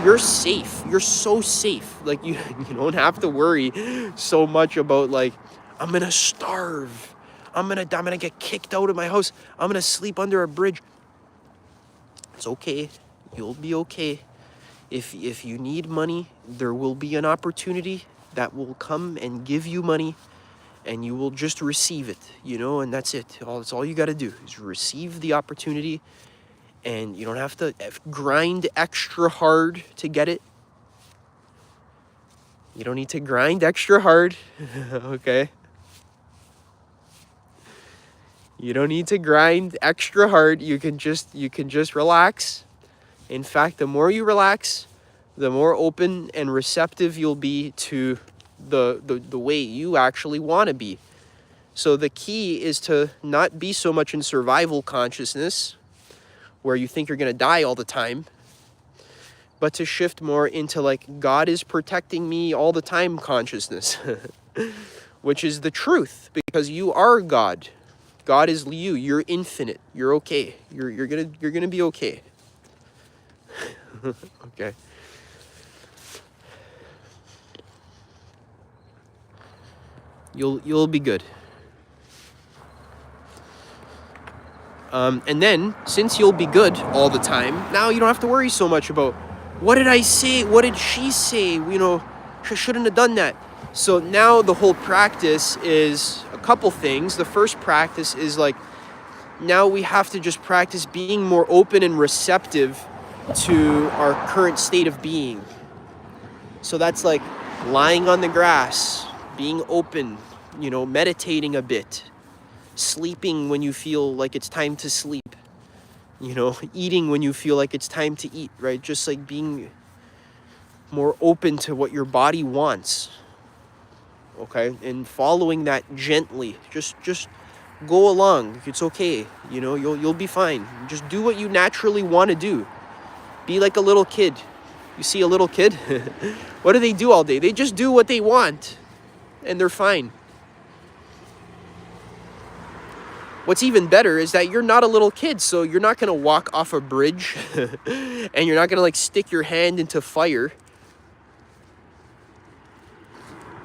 you're safe. You're so safe. Like you don't have to worry so much about like, I'm gonna starve. I'm gonna get kicked out of my house. I'm gonna sleep under a bridge. It's okay. You'll be okay. If you need money, there will be an opportunity that will come and give you money, and you will just receive it, you know, and that's it. That's all you got to do is receive the opportunity, and you don't have to grind extra hard to get it. You don't need to grind extra hard, okay? You don't need to grind extra hard. You can just relax. In fact, the more you relax, the more open and receptive you'll be to the way you actually want to be. So the key is to not be so much in survival consciousness, where you think you're going to die all the time, but to shift more into like, God is protecting me all the time consciousness, which is the truth, because you are God. God is you. You're infinite. You're okay. You're gonna be okay. Okay. You'll be good. And then, since you'll be good all the time, now you don't have to worry so much about, what did I say? What did she say? You know, shouldn't have done that. So now the whole practice is a couple things. The first practice is like, now we have to just practice being more open and receptive to our current state of being. So that's like lying on the grass, being open, you know, meditating a bit, sleeping when you feel like it's time to sleep, you know, eating when you feel like it's time to eat, right? Just like being more open to what your body wants, okay? And following that gently, just go along. It's okay, you know, you'll be fine. Just do what you naturally want to do. Be like a little kid. You see a little kid? What do they do all day? They just do what they want, and they're fine. What's even better is that you're not a little kid, so you're not going to walk off a bridge and you're not going to like stick your hand into fire.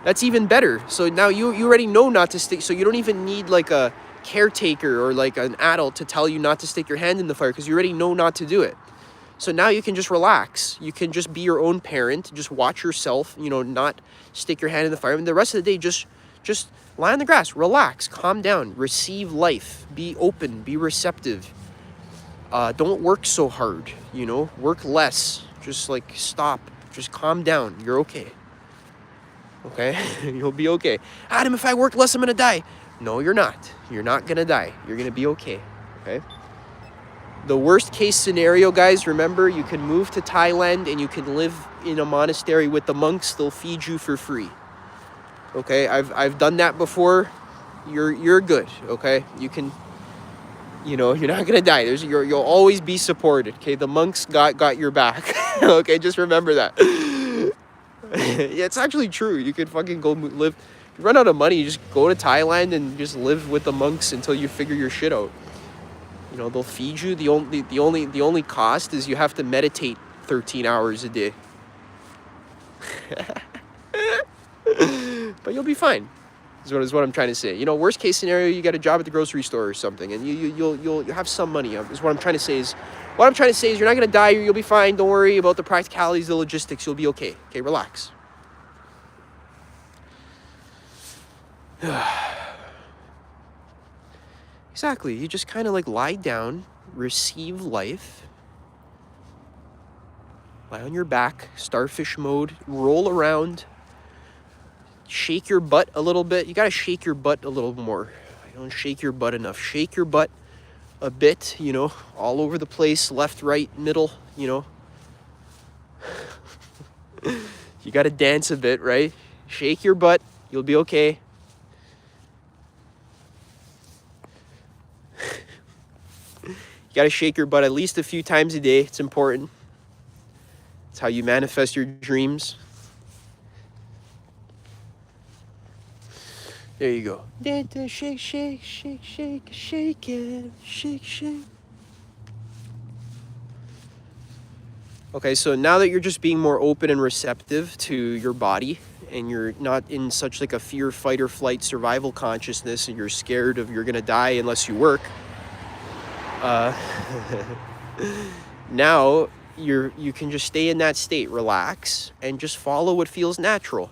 That's even better. So now you already know not to stick, so you don't even need like a caretaker or like an adult to tell you not to stick your hand in the fire, because you already know not to do it. So now you can just relax. You can just be your own parent, just watch yourself, you know, not stick your hand in the fire. And the rest of the day, just Just lie on the grass, relax, calm down, receive life, be open, be receptive. Don't work so hard, work less. Just like stop, just calm down. You're okay. Okay? You'll be okay. Adam, if I work less, I'm gonna die. No, you're not. You're not gonna die. You're gonna be okay. Okay? The worst case scenario, guys, remember, you can move to Thailand and you can live in a monastery with the monks. They'll feed you for free. Okay? I've done that before. You're good. Okay? You can, you're not gonna die. You'll always be supported. Okay? The monks got your back. Okay? Just remember that. Yeah, it's actually true. You could fucking go live. You run out of money, you just go to Thailand and just live with the monks until you figure your shit out. They'll feed you. The only cost is you have to meditate 13 hours a day. But you'll be fine. Is what I'm trying to say. Worst case scenario, you get a job at the grocery store or something, and you'll have some money. Is what I'm trying to say. What I'm trying to say is you're not gonna die. You'll be fine. Don't worry about the practicalities, the logistics. You'll be okay. Okay, relax. Exactly. You just kind of like lie down, receive life, lie on your back, starfish mode, roll around, shake your butt a little bit. You got to shake your butt a little more. I don't shake your butt enough. Shake your butt a bit, all over the place, left, right, middle, You got to dance a bit, right? Shake your butt. You'll be okay. You got to shake your butt at least a few times a day. It's important. It's how you manifest your dreams. There you go. Shake, shake, shake, shake, shake it. Shake, shake. Okay, so now that you're just being more open and receptive to your body, and you're not in such like a fear, fight, or flight survival consciousness, and you're scared of you're going to die unless you work, now you can just stay in that state, relax, and just follow what feels natural.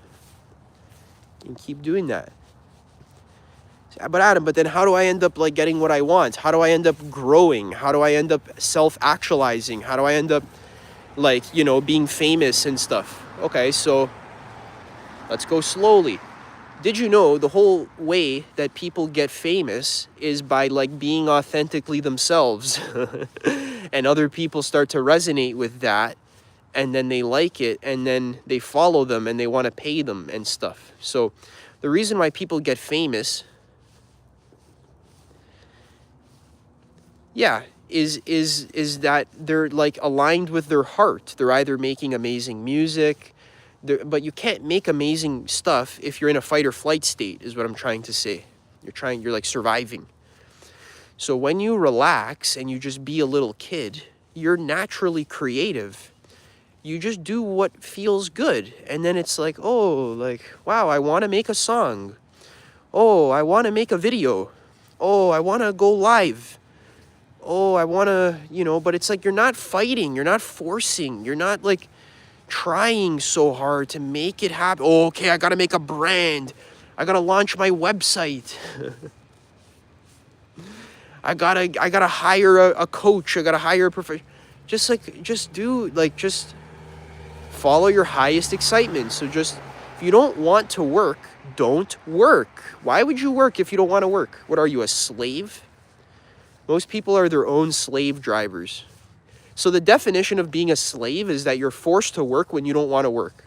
And keep doing that. But Adam, then how do I end up like getting what I want? How do I end up growing? How do I end up self-actualizing? How do I end up like, being famous and stuff? Okay, so let's go slowly. Did you know the whole way that people get famous is by like being authentically themselves? And other people start to resonate with that, and then they like it, and then they follow them and they want to pay them and stuff. So the reason why people get famous, is that they're like aligned with their heart. They're either making amazing music, but you can't make amazing stuff if you're in a fight or flight state, is what I'm trying to say. You're like surviving. So when you relax and you just be a little kid, you're naturally creative. You just do what feels good. And then it's like, oh, like, wow, I want to make a song. Oh, I want to make a video. Oh, I want to go live. Oh, I want to, but it's like you're not fighting. You're not forcing. You're not like trying so hard to make it happen. Oh, okay, I got to make a brand. I got to launch my website. I gotta hire a coach. I gotta hire a professional. Just follow your highest excitement. So just, if you don't want to work, don't work. Why would you work if you don't want to work? What are you, a slave? Most people are their own slave drivers. So the definition of being a slave is that you're forced to work when you don't want to work.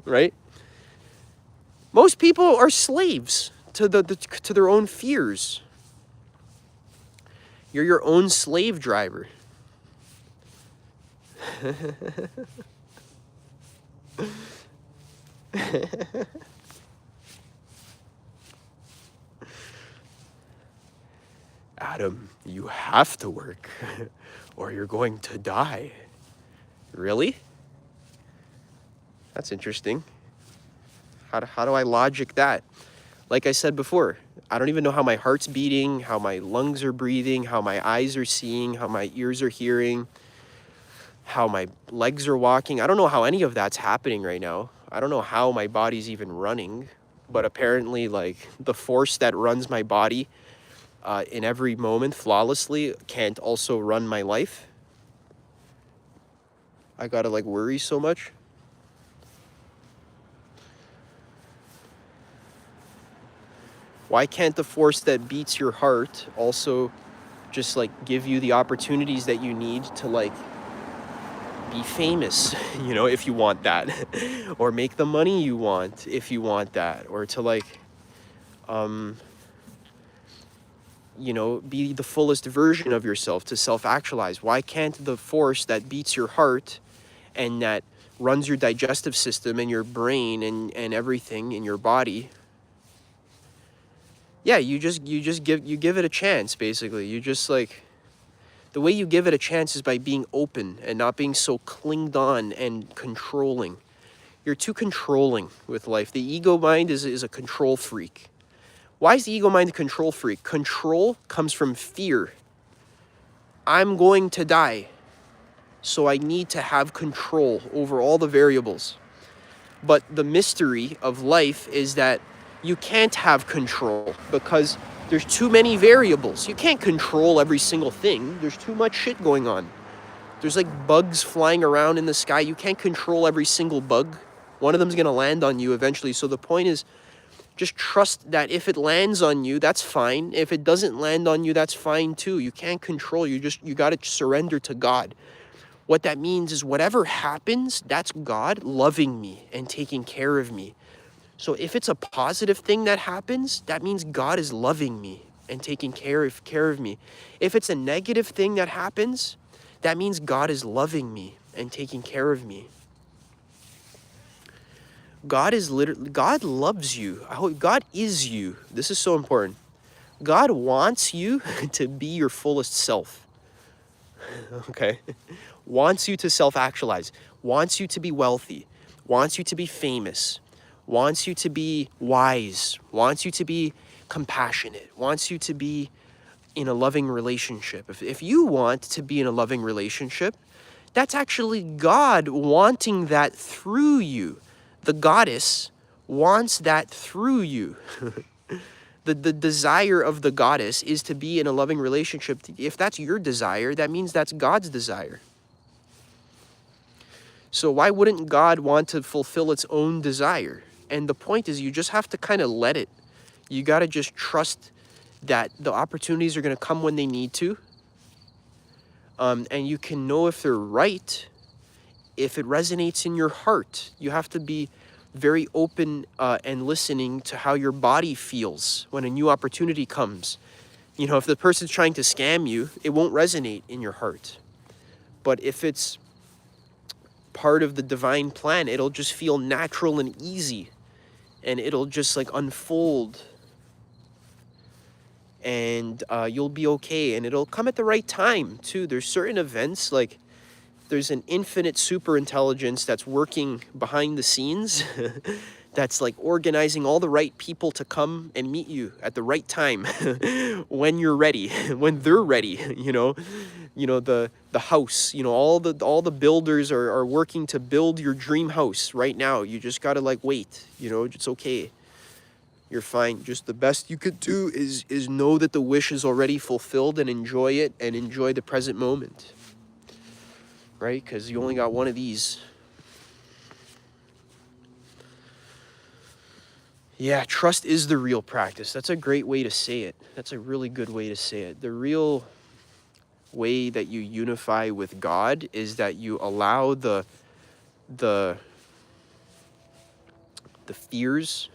Right? Most people are slaves to their own fears. You're your own slave driver. Adam, you have to work or you're going to die. Really? That's interesting. How do I logic that? Like I said before, I don't even know how my heart's beating, how my lungs are breathing, how my eyes are seeing, how my ears are hearing, how my legs are walking. I don't know how any of that's happening right now. I don't know how my body's even running, but apparently like the force that runs my body in every moment flawlessly can't also run my life. I gotta like worry so much. Why can't the force that beats your heart also just like give you the opportunities that you need to like be famous, you know, if you want that, or make the money you want if you want that, or to like, you know, be the fullest version of yourself, to self-actualize? Why can't the force that beats your heart and that runs your digestive system and your brain and everything in your body, yeah, you give it a chance, basically. You just like, the way you give it a chance is by being open and not being so clinged on and controlling. You're too controlling with life. The ego mind is a control freak. Why is the ego mind a control freak? Control comes from fear. I'm going to die, so I need to have control over all the variables. But the mystery of life is that you can't have control because there's too many variables. You can't control every single thing. There's too much shit going on. There's like bugs flying around in the sky. You can't control every single bug. One of them's going to land on you eventually. So the point is, just trust that if it lands on you, that's fine. If it doesn't land on you, that's fine too. You can't control. You got to surrender to God. What that means is whatever happens, that's God loving me and taking care of me. So if it's a positive thing that happens, that means God is loving me and taking care of me. If it's a negative thing that happens, that means God is loving me and taking care of me. God loves you. God is you. This is so important. God wants you to be your fullest self. Okay? Wants you to self-actualize. Wants you to be wealthy. Wants you to be famous. Wants you to be wise. Wants you to be compassionate. Wants you to be in a loving relationship. If you want to be in a loving relationship, that's actually God wanting that through you. The goddess wants that through you. The desire of the goddess is to be in a loving relationship. If that's your desire, that means that's God's desire. So why wouldn't God want to fulfill its own desire? And the point is, you just have to kind of let it. You got to just trust that the opportunities are going to come when they need to. And you can know if they're right, if it resonates in your heart. You have to be very open and listening to how your body feels when a new opportunity comes. You know, if the person's trying to scam you, it won't resonate in your heart. But if it's part of the divine plan, it'll just feel natural and easy, and it'll just like unfold, and you'll be okay, and it'll come at the right time too. There's certain events, like there's an infinite super intelligence that's working behind the scenes that's like organizing all the right people to come and meet you at the right time when you're ready, when they're ready, you know, the house, you know, all the builders are working to build your dream house right now. You just got to like wait, you know, it's okay. You're fine. Just the best you could do is know that the wish is already fulfilled and enjoy it and enjoy the present moment. Right? Because you only got one of these. Yeah, trust is the real practice. That's a great way to say it. That's a really good way to say it. The real way that you unify with God is that you allow the fears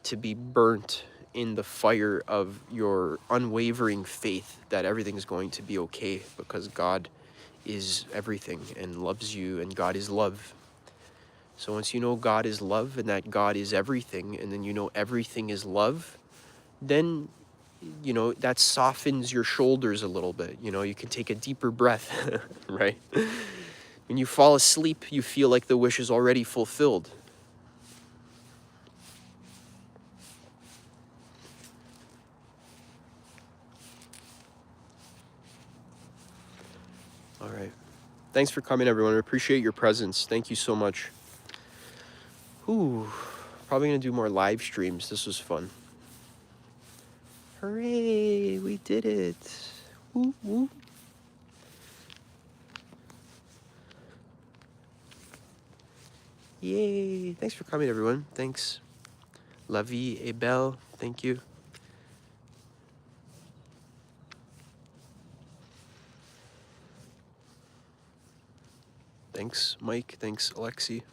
to be burnt in the fire of your unwavering faith that everything's going to be okay, because God is everything and loves you, and God is love. So once you know God is love and that God is everything, and then you know everything is love, then, you know, that softens your shoulders a little bit. You know, you can take a deeper breath, right? When you fall asleep, you feel like the wish is already fulfilled. All right. Thanks for coming, everyone. I appreciate your presence. Thank you so much. Ooh, probably gonna do more live streams. This was fun. Hooray, we did it. Woo, woo. Yay. Thanks for coming, everyone. Thanks. La vie est belle. Thank you. Thanks, Mike. Thanks, Alexi.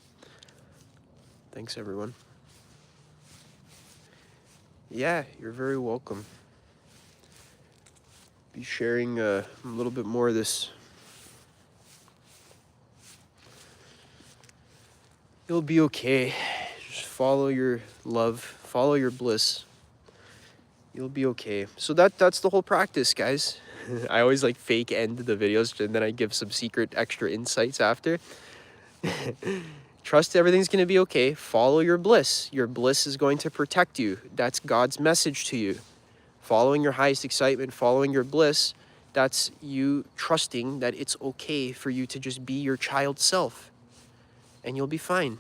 Thanks, everyone. Yeah, you're very welcome. Be sharing a little bit more of this. You'll be okay. Just follow your love, follow your bliss. You'll be okay. So that's the whole practice, guys. I always like fake end the videos and then I give some secret extra insights after. Trust everything's going to be okay. Follow your bliss. Your bliss is going to protect you. That's God's message to you. Following your highest excitement, following your bliss, that's you trusting that it's okay for you to just be your child self. And you'll be fine.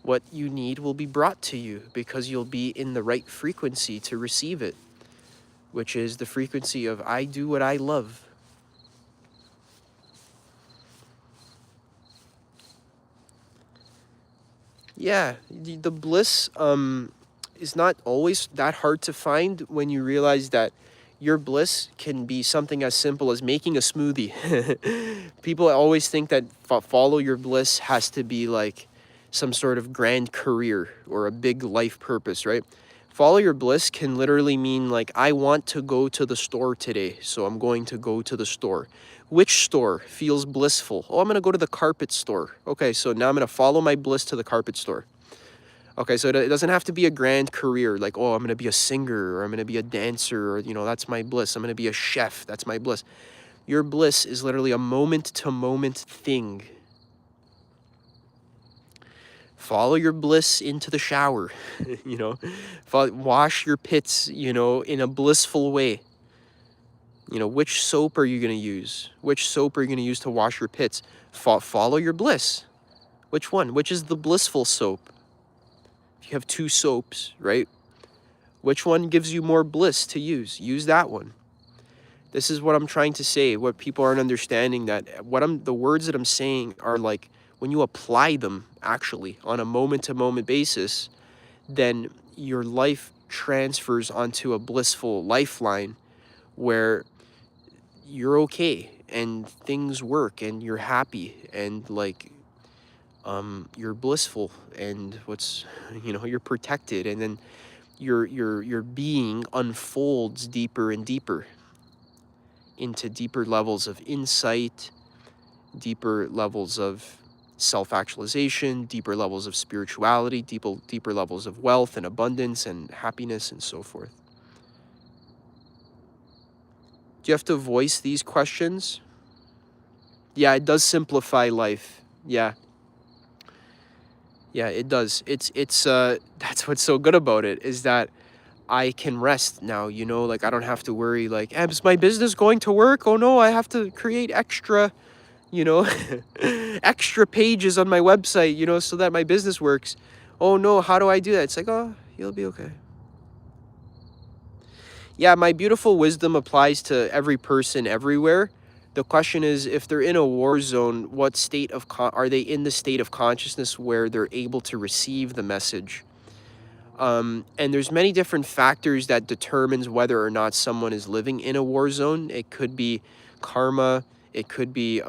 What you need will be brought to you because you'll be in the right frequency to receive it, which is the frequency of I do what I love. Yeah, the bliss is not always that hard to find when you realize that your bliss can be something as simple as making a smoothie. People always think that follow your bliss has to be like some sort of grand career or a big life purpose, right? Follow your bliss can literally mean like, I want to go to the store today, so I'm going to go to the store. Which store feels blissful? Oh, I'm going to go to the carpet store. Okay, so now I'm going to follow my bliss to the carpet store. Okay, so it doesn't have to be a grand career, like, oh, I'm going to be a singer, or I'm going to be a dancer, or, you know, that's my bliss. I'm going to be a chef, that's my bliss. Your bliss is literally a moment-to-moment thing. Follow your bliss into the shower, you know. Wash your pits, you know, in a blissful way. You know, which soap are you going to use? Which soap are you going to use to wash your pits? Follow your bliss. Which one? Which is the blissful soap? If you have two soaps, right? Which one gives you more bliss to use? Use that one. This is what I'm trying to say. What people aren't understanding, that the words that I'm saying are like, when you apply them actually on a moment-to-moment basis, then your life transfers onto a blissful lifeline where you're okay and things work and you're happy and like you're blissful and you're protected, and then your being unfolds deeper and deeper into deeper levels of insight, deeper levels of self-actualization, deeper levels of spirituality, deeper levels of wealth and abundance and happiness and so forth. Do you have to voice these questions? Yeah, it does simplify life. Yeah. Yeah, it does. It's that's what's so good about it, is that I can rest now, you know, like I don't have to worry like, is my business going to work? Oh no, I have to create extra, you know, extra pages on my website, you know, so that my business works. Oh no, how do I do that? It's like, oh, you'll be okay. Yeah, my beautiful wisdom applies to every person everywhere. The question is, if they're in a war zone, what state of are they in the state of consciousness where they're able to receive the message? And there's many different factors that determines whether or not someone is living in a war zone. It could be karma. It could be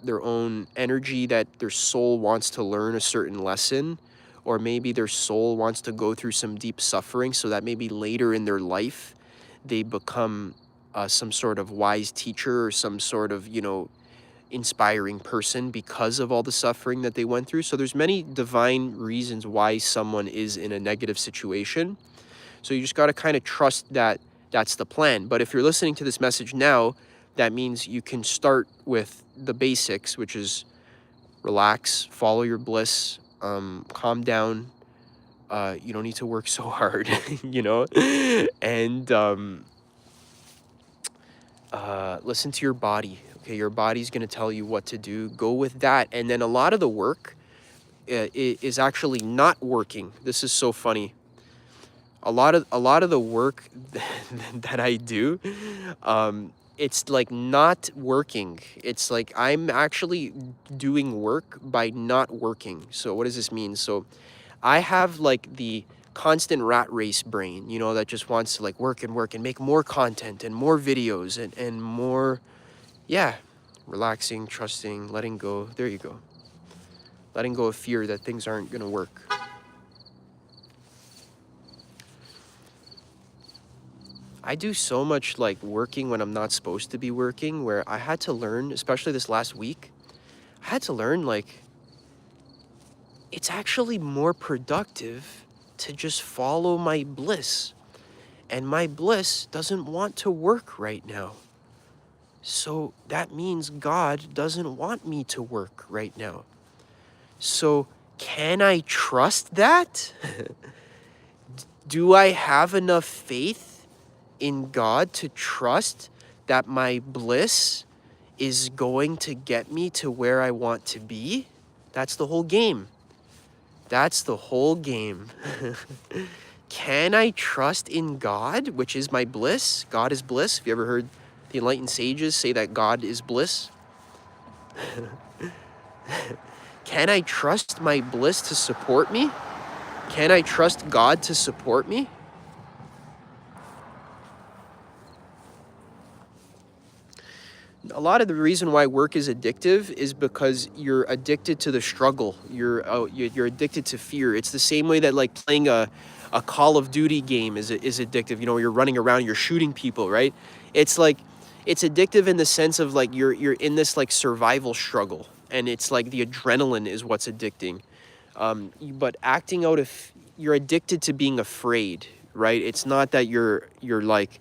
their own energy, that their soul wants to learn a certain lesson, or maybe their soul wants to go through some deep suffering so that maybe later in their life they become some sort of wise teacher or some sort of, you know, inspiring person because of all the suffering that they went through. So there's many divine reasons why someone is in a negative situation. So you just got to kind of trust that that's the plan. But if you're listening to this message now, that means you can start with the basics, which is relax, follow your bliss, calm down. You don't need to work so hard, you know, and listen to your body. Okay, your body's going to tell you what to do. Go with that. And then a lot of the work is actually not working. This is so funny. A lot of the work that I do, it's like not working. It's like I'm actually doing work by not working. So what does this mean? So I have like the constant rat race brain, that just wants to like work and work and make more content and more videos and more, yeah, relaxing, trusting, letting go. There you go. Letting go of fear that things aren't going to work. I do so much like working when I'm not supposed to be working, where I had to learn, especially this last week, I had to learn like it's actually more productive to just follow my bliss. And my bliss doesn't want to work right now. So that means God doesn't want me to work right now. So can I trust that? Do I have enough faith in God to trust that my bliss is going to get me to where I want to be? That's the whole game. That's the whole game. Can I trust in God, which is my bliss? God is bliss. Have you ever heard the enlightened sages say that God is bliss? Can I trust my bliss to support me? Can I trust God to support me? A lot of the reason why work is addictive is because you're addicted to the struggle. You're addicted to fear. It's the same way that like playing a Call of Duty game is addictive. You're running around, you're shooting people, right? It's like it's addictive in the sense of like you're in this like survival struggle, and it's like the adrenaline is what's addicting. But acting out of you're addicted to being afraid, right? It's not that you're like.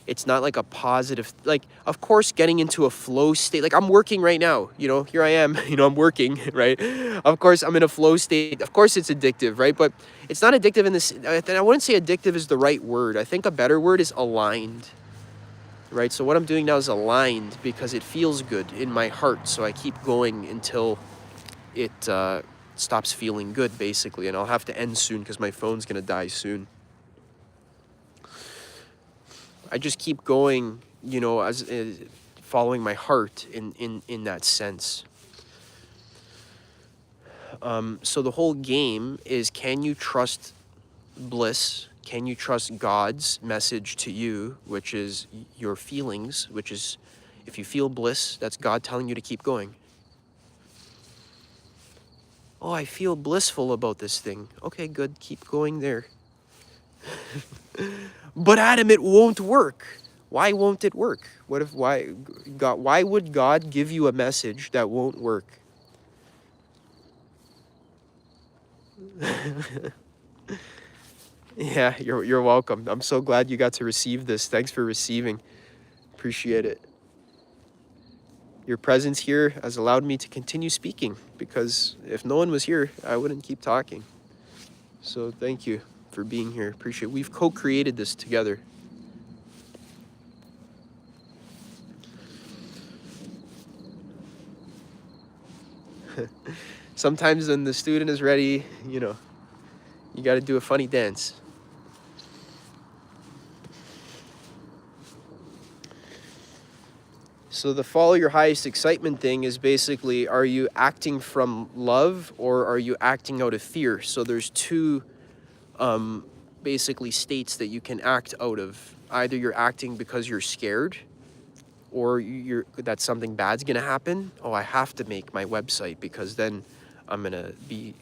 It's not like a positive, like, of course, getting into a flow state. Like, I'm working right now, here I am, I'm working, right? Of course, I'm in a flow state. Of course, it's addictive, right? But it's not addictive in this, I wouldn't say addictive is the right word. I think a better word is aligned, right? So what I'm doing now is aligned because it feels good in my heart. So I keep going until it stops feeling good, basically. And I'll have to end soon because my phone's going to die soon. I just keep going, as following my heart in that sense. So the whole game is, can you trust bliss? Can you trust God's message to you, which is your feelings, which is if you feel bliss, that's God telling you to keep going. Oh, I feel blissful about this thing. Okay, good. Keep going there. But Adam, it won't work. Why won't it work? Why would God give you a message that won't work? Yeah, you're welcome. I'm so glad you got to receive this. Thanks for receiving. Appreciate it. Your presence here has allowed me to continue speaking, because if no one was here, I wouldn't keep talking. So thank you for being here. Appreciate it. We've co-created this together. Sometimes when the student is ready, you got to do a funny dance. So the follow your highest excitement thing is basically, are you acting from love or are you acting out of fear? So there's two basically states that you can act out of. Either you're acting because you're scared, or that something bad's gonna happen. Oh, I have to make my website because then I'm gonna be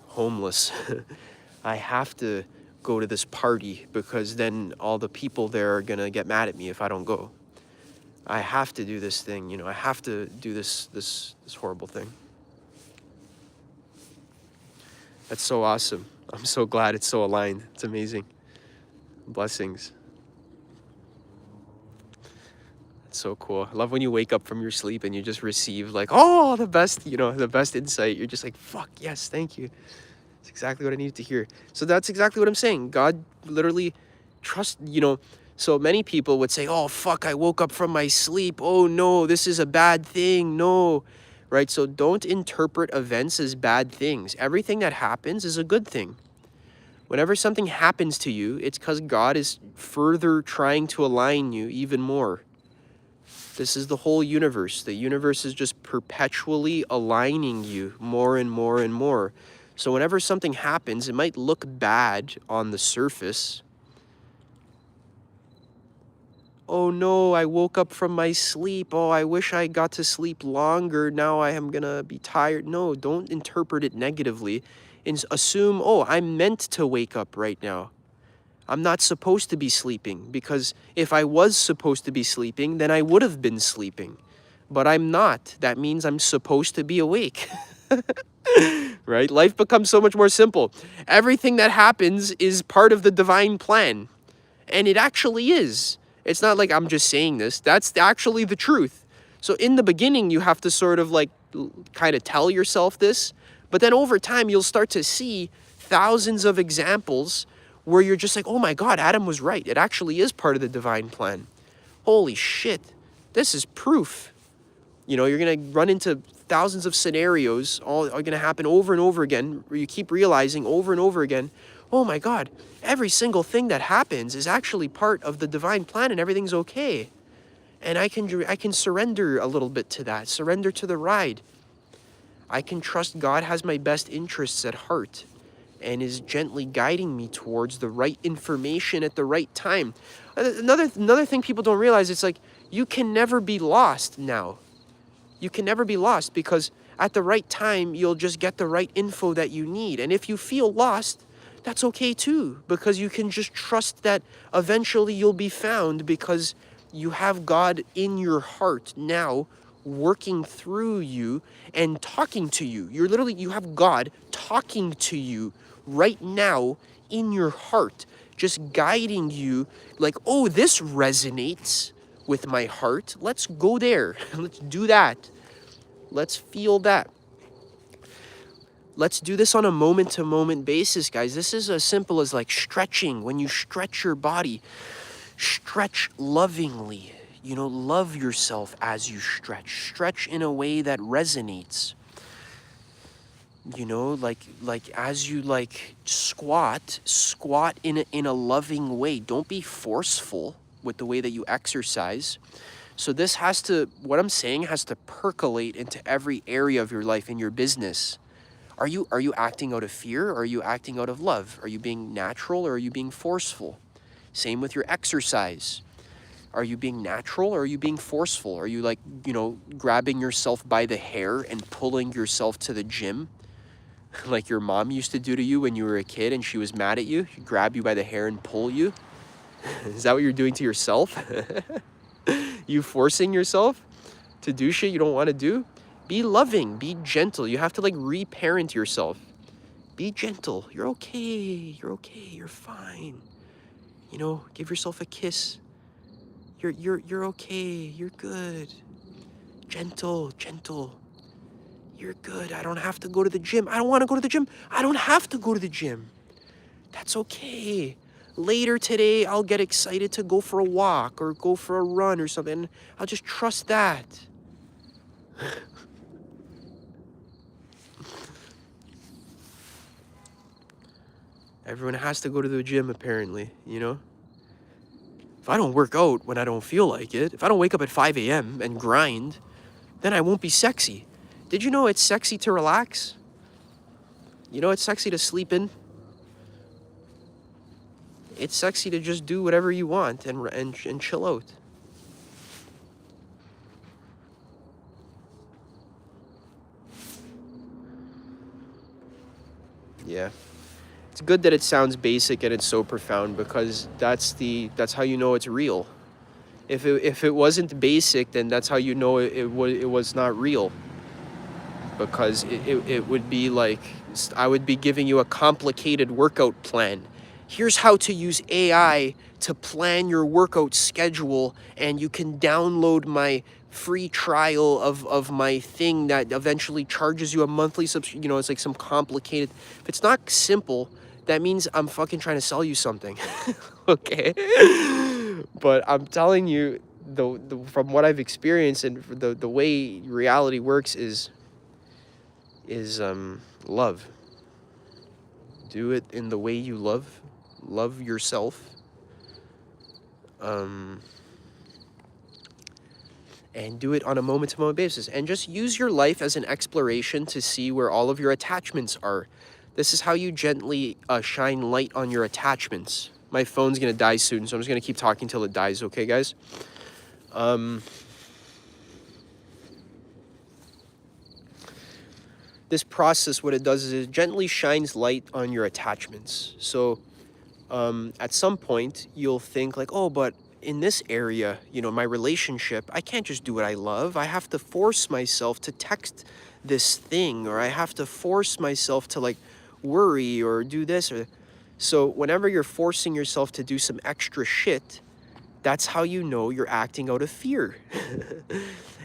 homeless. I have to go to this party because then all the people there are gonna get mad at me if I don't go. I have to do this thing, I have to do this horrible thing. That's so awesome. I'm so glad it's so aligned. It's amazing. Blessings. It's so cool. I love when you wake up from your sleep and you just receive like, oh, the best insight. You're just like, fuck, yes, thank you. It's exactly what I needed to hear. So that's exactly what I'm saying. God literally so many people would say, oh, fuck, I woke up from my sleep. Oh, no, this is a bad thing. No. right? So don't interpret events as bad things. Everything that happens is a good thing. Whenever something happens to you, it's because God is further trying to align you even more. This is the whole universe. The universe is just perpetually aligning you more and more and more. So whenever something happens, it might look bad on the surface. Oh no, I woke up from my sleep. Oh, I wish I got to sleep longer. Now I am gonna be tired. No, don't interpret it negatively and assume, oh, I'm meant to wake up right now. I'm not supposed to be sleeping, because if I was supposed to be sleeping, then I would have been sleeping. But I'm not. That means I'm supposed to be awake. Right? Life becomes so much more simple. Everything that happens is part of the divine plan. And it actually is. It's not like I'm just saying this. That's actually the truth. So in the beginning, you have to sort of like kind of tell yourself this. But then over time, you'll start to see thousands of examples where you're just like, oh my God, Adam was right. It actually is part of the divine plan. Holy shit. This is proof. You know, you're going to run into thousands of scenarios, all are going to happen over and over again, where you keep realizing over and over again, oh my God, every single thing that happens is actually part of the divine plan and everything's okay. And I can surrender a little bit to that, surrender to the ride. I can trust God has my best interests at heart and is gently guiding me towards the right information at the right time. Another thing people don't realize, it's like you can never be lost now. You can never be lost, because at the right time, you'll just get the right info that you need. And if you feel lost, that's okay too, because you can just trust that eventually you'll be found, because you have God in your heart now, working through you and talking to you. You have God talking to you right now in your heart, just guiding you like, oh, this resonates with my heart. Let's go there. Let's do that. Let's feel that. Let's do this on a moment-to-moment basis, guys. This is as simple as like stretching. When you stretch your body, stretch lovingly. You know, love yourself as you stretch. Stretch in a way that resonates. You know, like as you like squat in a loving way. Don't be forceful with the way that you exercise. So this what I'm saying has to percolate into every area of your life, in your business. Are you acting out of fear, or are you acting out of love? Are you being natural, or are you being forceful? Same with your exercise. Are you being natural, or are you being forceful? Are you like, you know, grabbing yourself by the hair and pulling yourself to the gym? Like your mom used to do to you when you were a kid and she was mad at you? She'd grab you by the hair and pull you? Is that what you're doing to yourself? You forcing yourself to do shit you don't want to do? Be loving, be gentle. You have to like reparent yourself. Be gentle. You're okay. You're okay. You're fine. You know, give yourself a kiss. You're okay. You're good. Gentle. You're good. I don't have to go to the gym. I don't want to go to the gym. I don't have to go to the gym. That's okay. Later today, I'll get excited to go for a walk or go for a run or something. I'll just trust that. Everyone has to go to the gym, apparently, you know? If I don't work out when I don't feel like it, if I don't wake up at 5 a.m. and grind, then I won't be sexy. Did you know it's sexy to relax? You know it's sexy to sleep in? It's sexy to just do whatever you want and chill out. Yeah. It's good that it sounds basic and it's so profound, because that's how you know it's real. If it wasn't basic, then that's how you know it was not real. Because it would be like, I would be giving you a complicated workout plan. Here's how to use AI to plan your workout schedule, and you can download my free trial of my thing that eventually charges you a monthly subscription. You know, it's like some complicated. If it's not simple, that means I'm fucking trying to sell you something. Okay? But I'm telling you, from what I've experienced and the way reality works is, is love. Do it in the way you love yourself. And do it on a moment-to-moment basis. And just use your life as an exploration to see where all of your attachments are. This is how you gently shine light on your attachments. My phone's gonna die soon, so I'm just gonna keep talking till it dies, okay, guys? This process, what it does is it gently shines light on your attachments. So at some point, you'll think like, oh, but in this area, you know, my relationship, I can't just do what I love. I have to force myself to text this thing, or I have to force myself to like worry or do this. Or so whenever you're forcing yourself to do some extra shit, that's how you know you're acting out of fear.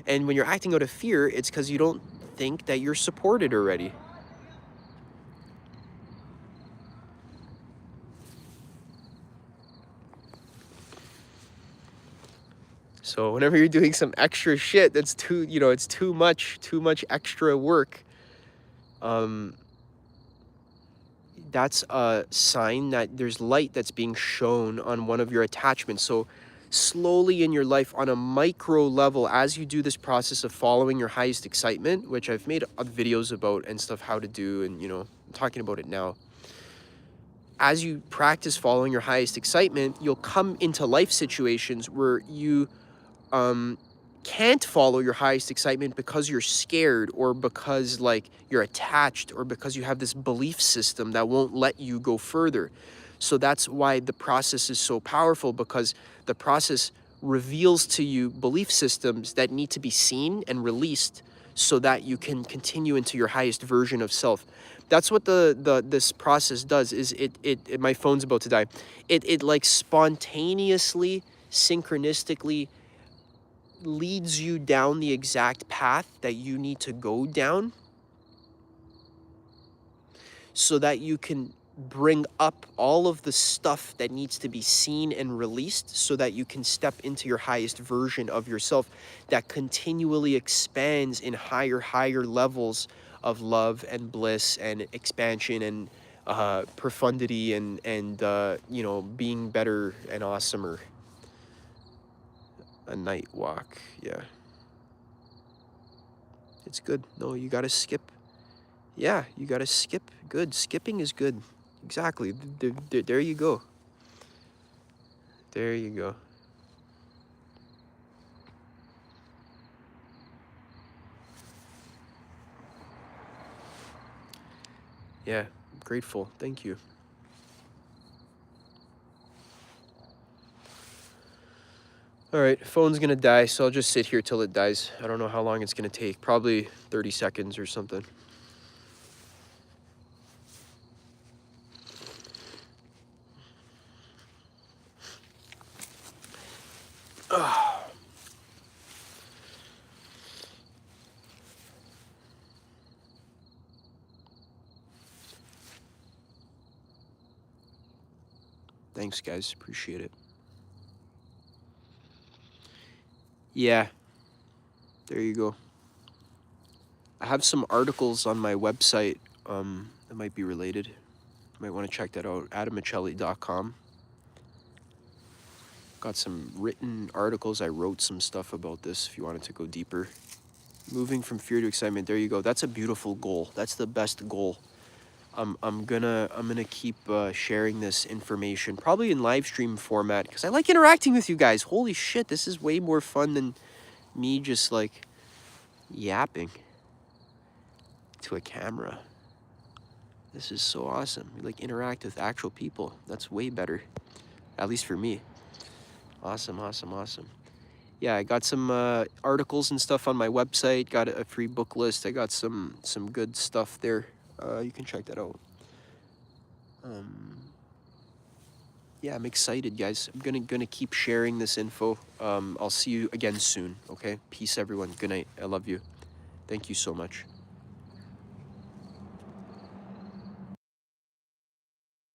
And when you're acting out of fear, it's because you don't think that you're supported already. So whenever you're doing some extra shit that's too, you know, it's too much extra work, that's a sign that there's light that's being shown on one of your attachments. So slowly in your life on a micro level, as you do this process of following your highest excitement, which I've made videos about and stuff, how to do, and, you know, I'm talking about it now. As you practice following your highest excitement, you'll come into life situations where you can't follow your highest excitement because you're scared, or because like you're attached, or because you have this belief system that won't let you go further. So that's why the process is so powerful, because the process reveals to you belief systems that need to be seen and released so that you can continue into your highest version of self. That's what this process does. Is it my phone's about to die. It like spontaneously, synchronistically leads you down the exact path that you need to go down, so that you can bring up all of the stuff that needs to be seen and released, so that you can step into your highest version of yourself that continually expands in higher levels of love and bliss and expansion and profundity and you know, being better and awesomer. A night walk, yeah. It's good. No, you gotta skip. Yeah, you gotta skip. Good. Skipping is good. Exactly. There you go. There you go. Yeah, grateful. Thank you. All right, phone's gonna die, so I'll just sit here till it dies. I don't know how long it's gonna take. Probably 30 seconds or something. Thanks, guys. Appreciate it. Yeah, there you go. I have some articles on my website that might be related. You might want to check that out, adammiceli.com. Got some written articles. I wrote some stuff about this if you wanted to go deeper. Moving from fear to excitement. There you go. That's a beautiful goal. That's the best goal. I'm gonna keep sharing this information, probably in live stream format, because I like interacting with you guys. Holy shit, this is way more fun than me just like yapping to a camera. This is so awesome. We like interact with actual people. That's way better, at least for me. Awesome. Yeah, I got some articles and stuff on my website. Got a free book list. I got some good stuff there. You can check that out. Yeah, I'm excited, guys. I'm gonna keep sharing this info. I'll see you again soon. Okay, peace, everyone. Good night. I love you. Thank you so much.